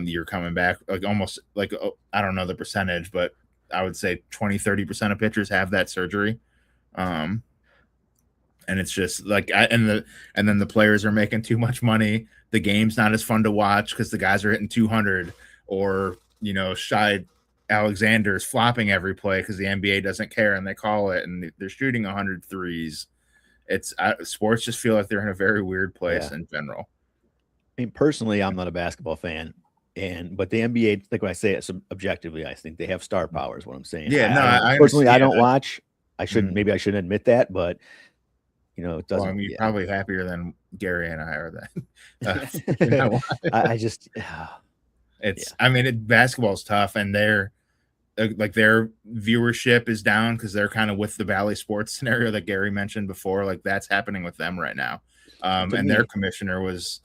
Speaker 3: You're coming back almost I don't know the percentage, but I would say 20-30% of pitchers have that surgery. And it's just and then the players are making too much money. The game's not as fun to watch because the guys are hitting 200, or Shai Alexander's flopping every play because the NBA doesn't care and they call it, and they're shooting 100 threes. Sports just feel like they're in a very weird place in general.
Speaker 2: I mean, personally, I'm not a basketball fan, but the NBA, like when I say it objectively, I think they have star power is what I'm saying.
Speaker 3: Yeah,
Speaker 2: I personally, I don't watch. I shouldn't. Maybe I shouldn't admit that, but it doesn't.
Speaker 3: Well, I mean, you're probably happier than Gary and I are then.
Speaker 2: I just.
Speaker 3: I mean, basketball's tough, and their viewership is down because they're kind of with the Valley Sports scenario that Gary mentioned before. Like that's happening with them right now. And their commissioner was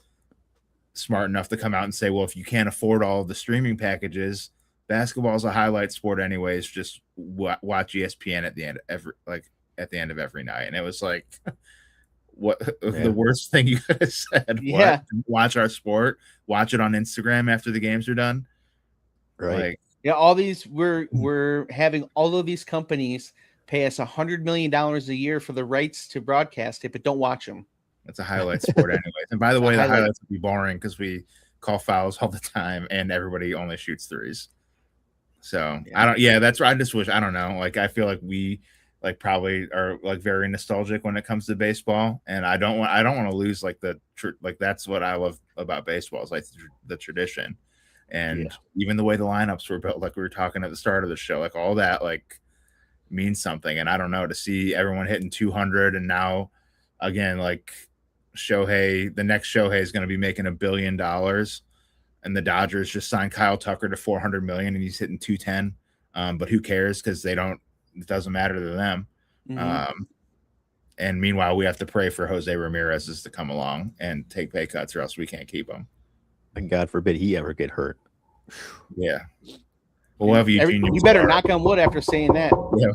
Speaker 3: smart enough to come out and say, well, if you can't afford all of the streaming packages, basketball's a highlight sport anyways. Just watch ESPN at the end of every night. And it was like, the worst thing you could have said.
Speaker 1: Yeah.
Speaker 3: Watch our sport. Watch it on Instagram after the games are done.
Speaker 2: Right.
Speaker 1: All these we're having all of these companies pay us $100 million a year for the rights to broadcast it, but don't watch them.
Speaker 3: It's a highlight sport anyways. And by the way, the highlights would be boring because we call fouls all the time and everybody only shoots threes. So that's where I just wish, I don't know. Like, I feel like we probably are very nostalgic when it comes to baseball. And I don't want to lose that's what I love about baseball is the tradition. And even the way the lineups were built, like we were talking at the start of the show, all that means something. And I don't know, to see everyone hitting 200 and now again, the next Shohei is going to be making $1 billion, and the Dodgers just signed Kyle Tucker to $400 million and he's hitting 210. But who cares? Because it doesn't matter to them.
Speaker 1: Mm-hmm.
Speaker 3: And meanwhile, we have to pray for Jose Ramirez to come along and take pay cuts, or else we can't keep him.
Speaker 2: And God forbid he ever get hurt.
Speaker 3: Yeah. We'll have
Speaker 1: you better knock on wood after saying that.
Speaker 3: Yeah,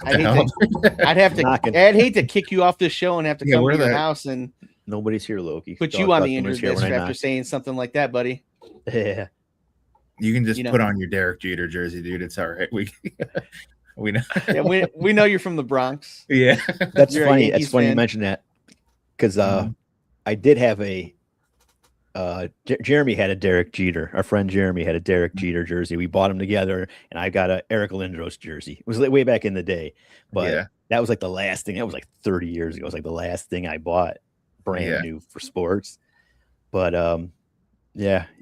Speaker 1: I'd hate to kick you off this show and have to come to your house and
Speaker 2: nobody's here, Loki.
Speaker 1: Put you on the injured list after saying something like that, buddy.
Speaker 2: Yeah.
Speaker 3: You can just put on your Derek Jeter jersey, dude. It's all right. We know.
Speaker 1: Yeah, we know you're from the Bronx.
Speaker 3: Yeah.
Speaker 2: That's funny. That's funny you mentioned that. Because I did have Jeremy had a Derek Jeter. Our friend Jeremy had a Derek Jeter jersey. We bought them together, and I got a Eric Lindros jersey. It was way back in the day, but that was the last thing. That was 30 years ago. It was the last thing I bought, brand new for sports. But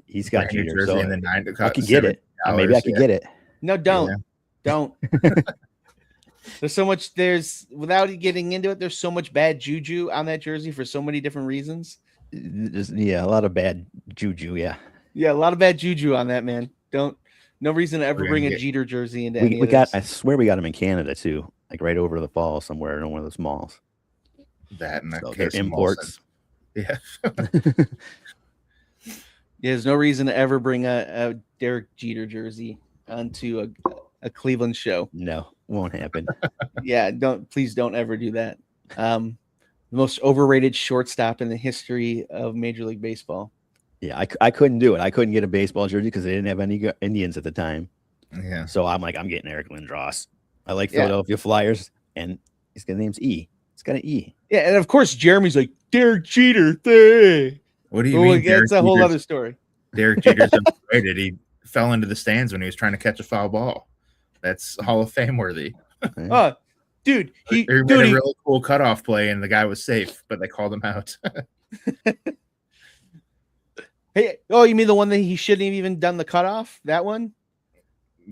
Speaker 2: he's got Jeter,
Speaker 3: jersey
Speaker 2: so
Speaker 3: in the
Speaker 2: I can get it. Maybe I can get it.
Speaker 1: No, don't. There's so much. Without getting into it, there's so much bad juju on that jersey for so many different reasons.
Speaker 2: A lot of bad juju. Yeah,
Speaker 1: a lot of bad juju on that, man. No reason to ever bring a Jeter jersey into any of this.
Speaker 2: I swear we got them in Canada too, right over the fall somewhere in one of those malls.
Speaker 3: That and
Speaker 2: they're imports.
Speaker 3: Yeah.
Speaker 1: There's no reason to ever bring a Derek Jeter jersey onto a Cleveland show.
Speaker 2: No, won't happen.
Speaker 1: Please don't ever do that. The most overrated shortstop in the history of Major League Baseball.
Speaker 2: Yeah, I couldn't do it. I couldn't get a baseball jersey because they didn't have any Indians at the time.
Speaker 3: Yeah.
Speaker 2: So I'm getting Eric Lindros. I like Philadelphia Flyers, and his name's E. It's got an E.
Speaker 1: Yeah, and of course Jeremy's like Derek Jeter thing.
Speaker 3: What do you mean?
Speaker 1: That's a whole other story.
Speaker 3: Derek Jeter's underrated. He fell into the stands when he was trying to catch a foul ball. That's Hall of Fame worthy.
Speaker 1: Dude, he
Speaker 3: made a really cool cutoff play, and the guy was safe, but they called him out.
Speaker 1: Hey, you mean the one that he shouldn't have even done the cutoff? That one?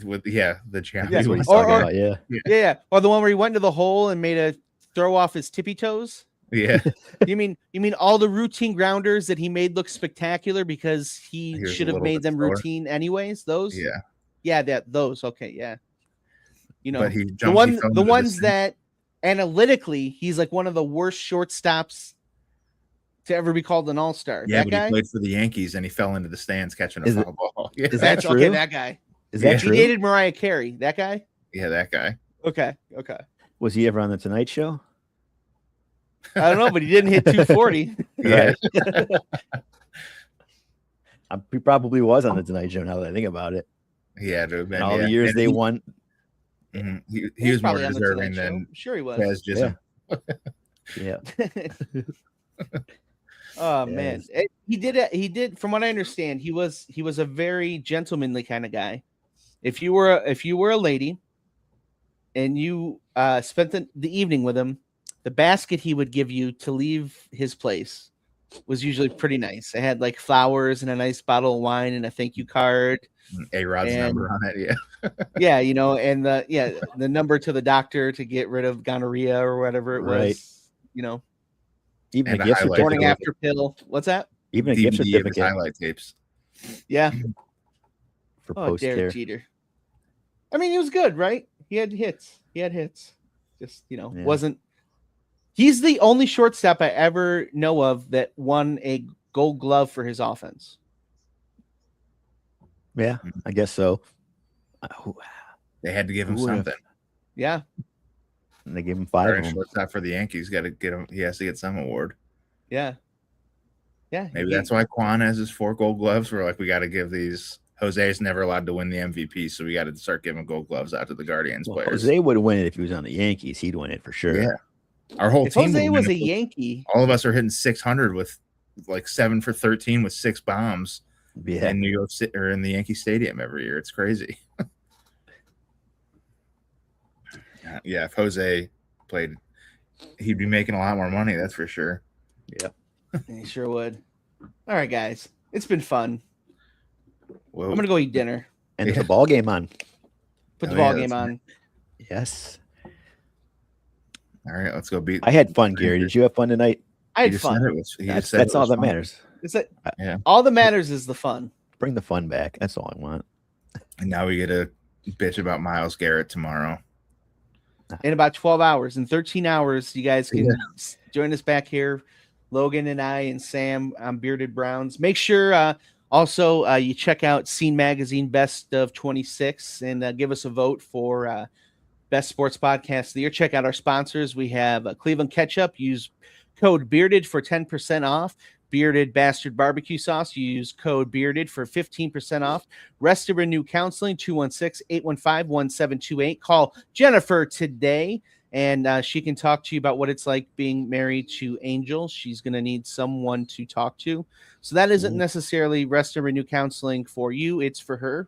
Speaker 3: With the champ.
Speaker 2: That's what he's talking about.
Speaker 1: Yeah. Or the one where he went into the hole and made a throw off his tippy toes?
Speaker 3: Yeah.
Speaker 1: You mean all the routine grounders that he made look spectacular because he should have made them routine anyways? Those?
Speaker 3: Yeah.
Speaker 1: Yeah, those. Okay, yeah. You know,
Speaker 3: But he
Speaker 1: the
Speaker 3: jumped.
Speaker 1: the ones that analytically he's like one of the worst shortstops to ever be called an all-star.
Speaker 3: Yeah,
Speaker 1: that
Speaker 3: but
Speaker 1: guy?
Speaker 3: he played for the Yankees and he fell into the stands catching a foul ball. Yeah,
Speaker 2: Is that true?
Speaker 1: Okay, that guy.
Speaker 2: Is that
Speaker 3: Yeah.
Speaker 1: He
Speaker 2: true?
Speaker 1: dated Mariah Carey. That guy?
Speaker 3: yeah, that guy.
Speaker 1: Okay.
Speaker 2: Was he ever on the Tonight Show?
Speaker 1: I don't know, but he didn't hit 240.
Speaker 3: Yeah.
Speaker 2: He probably was on the Tonight Show now that I think about it.
Speaker 3: He had to have been.
Speaker 2: And all
Speaker 3: yeah.
Speaker 2: the years
Speaker 3: And
Speaker 2: they won.
Speaker 3: Mhm. He was more
Speaker 1: probably on the
Speaker 3: deserving
Speaker 1: Tonight Show.
Speaker 3: than
Speaker 1: I'm sure he was.
Speaker 3: Chaz Chisholm.
Speaker 2: Yeah.
Speaker 1: Oh
Speaker 2: Yes.
Speaker 1: man, he did. From what I understand, he was a very gentlemanly kind of guy. If you were a lady, and you spent the evening with him, the basket he would give you to leave his place was usually pretty nice. It had like flowers and a nice bottle of wine and a thank you card.
Speaker 3: A-Rod's number on it. Yeah.
Speaker 1: Yeah, and the number to the doctor to get rid of gonorrhea or whatever it
Speaker 2: Right.
Speaker 1: was.
Speaker 2: Even
Speaker 3: And
Speaker 2: a
Speaker 3: the
Speaker 2: gift
Speaker 3: highlight
Speaker 1: Morning
Speaker 2: certificate.
Speaker 1: after pill. What's that?
Speaker 2: Even a gift
Speaker 3: DVD of his
Speaker 2: certificate
Speaker 3: highlight tapes.
Speaker 1: Yeah.
Speaker 2: for
Speaker 1: Oh,
Speaker 2: post care.
Speaker 1: Derek Jeter. I mean, he was good, right? He had hits. Just, wasn't. He's the only shortstop I ever know of that won a Gold Glove for his offense.
Speaker 2: Yeah, I guess so.
Speaker 3: They had to give him
Speaker 2: Who would've-
Speaker 3: something.
Speaker 1: Yeah.
Speaker 2: And they gave him 5 of
Speaker 3: Our
Speaker 2: them.
Speaker 3: shortstop for the Yankees got to get him. He has to get some award.
Speaker 1: Yeah. Yeah.
Speaker 3: Maybe that's why Quan has his 4 Gold Gloves. We're like, we got to give these. Jose's never allowed to win the MVP, so we got to start giving Gold Gloves out to the Guardians
Speaker 2: Well,
Speaker 3: players.
Speaker 2: Jose would win it if he was on the Yankees. He'd win it for sure.
Speaker 3: Yeah. Our whole
Speaker 1: If
Speaker 3: team.
Speaker 1: Jose
Speaker 3: would
Speaker 1: was
Speaker 3: win
Speaker 1: a
Speaker 3: it.
Speaker 1: Yankee,
Speaker 3: All of us are hitting 600 with like 7 for 13 with 6 bombs
Speaker 2: Yeah.
Speaker 3: in New York City or in the Yankee Stadium every year. It's crazy. Yeah, if Jose played, he'd be making a lot more money. That's for sure.
Speaker 1: he sure would. All right, guys. It's been fun.
Speaker 3: Whoa.
Speaker 1: I'm going to go eat dinner.
Speaker 2: And it's a ball game on.
Speaker 1: Put the
Speaker 3: Oh,
Speaker 1: ball
Speaker 3: yeah,
Speaker 1: game
Speaker 3: that's
Speaker 1: on.
Speaker 2: Yes.
Speaker 3: All right, let's go beat.
Speaker 2: I had fun, Gary. Did you have fun tonight?
Speaker 1: I
Speaker 3: He
Speaker 1: had
Speaker 3: just
Speaker 1: fun.
Speaker 3: said it was- he just
Speaker 2: That's,
Speaker 3: said
Speaker 2: that's
Speaker 3: it
Speaker 2: all
Speaker 3: was
Speaker 2: that
Speaker 3: fun.
Speaker 2: matters.
Speaker 1: Is that
Speaker 3: Yeah.
Speaker 1: all that matters is the fun.
Speaker 2: Bring the fun back. That's all I want.
Speaker 3: And now we get to bitch about Myles Garrett tomorrow.
Speaker 1: In about 12 hours. In 13 hours, you guys can join us back here. Logan and I and Sam on Bearded Browns. Make sure also you check out Scene Magazine Best of 26 and give us a vote for Best Sports Podcast of the Year. Check out our sponsors. We have Cleveland Ketchup. Use code Bearded for 10% off. Bearded Bastard Barbecue Sauce. You use code Bearded for 15% off. Rest of Renew Counseling, 216-815-1728. Call Jennifer today, and she can talk to you about what it's like being married to Angel. She's going to need someone to talk to. So that isn't necessarily Rest of Renew Counseling for you. It's for her.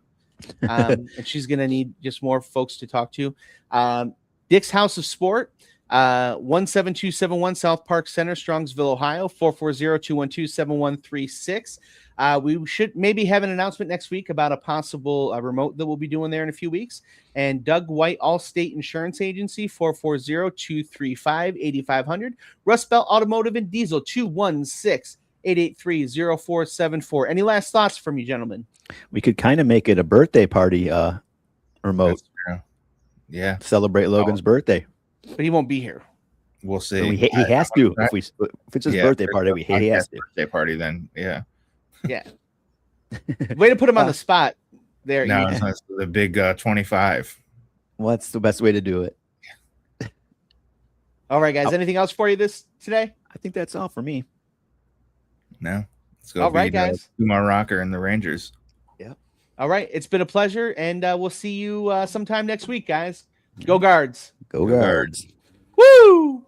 Speaker 1: And she's going to need just more folks to talk to. Dick's House of Sport. 17271 South Park Center, Strongsville, Ohio, 440-212-7136. We should maybe have an announcement next week about a possible remote that we'll be doing there in a few weeks. And Doug White, Allstate Insurance Agency, 440-235-8500. Rust Belt Automotive and Diesel, 216-883-0474. Any last thoughts from you, gentlemen?
Speaker 2: We could kind of make it a birthday party remote.
Speaker 3: That's true. Yeah,
Speaker 2: Celebrate Logan's birthday.
Speaker 1: But he won't be here.
Speaker 3: we'll see.
Speaker 2: He has to. If it's his birthday party, he has to.
Speaker 3: Birthday party, then yeah.
Speaker 1: Yeah. Way to put him on the spot there.
Speaker 3: No,
Speaker 1: Ian.
Speaker 3: it's the big 25.
Speaker 2: Well, that's the best way to do it.
Speaker 1: All right, guys. Anything else for you today?
Speaker 2: I think that's all for me.
Speaker 3: No, let's go.
Speaker 1: All right,
Speaker 3: beat,
Speaker 1: guys.
Speaker 3: Kumar Rocker and the Rangers.
Speaker 1: All right. It's been a pleasure, and we'll see you sometime next week, guys. Go Guards.
Speaker 2: Go Guards.
Speaker 1: Woo!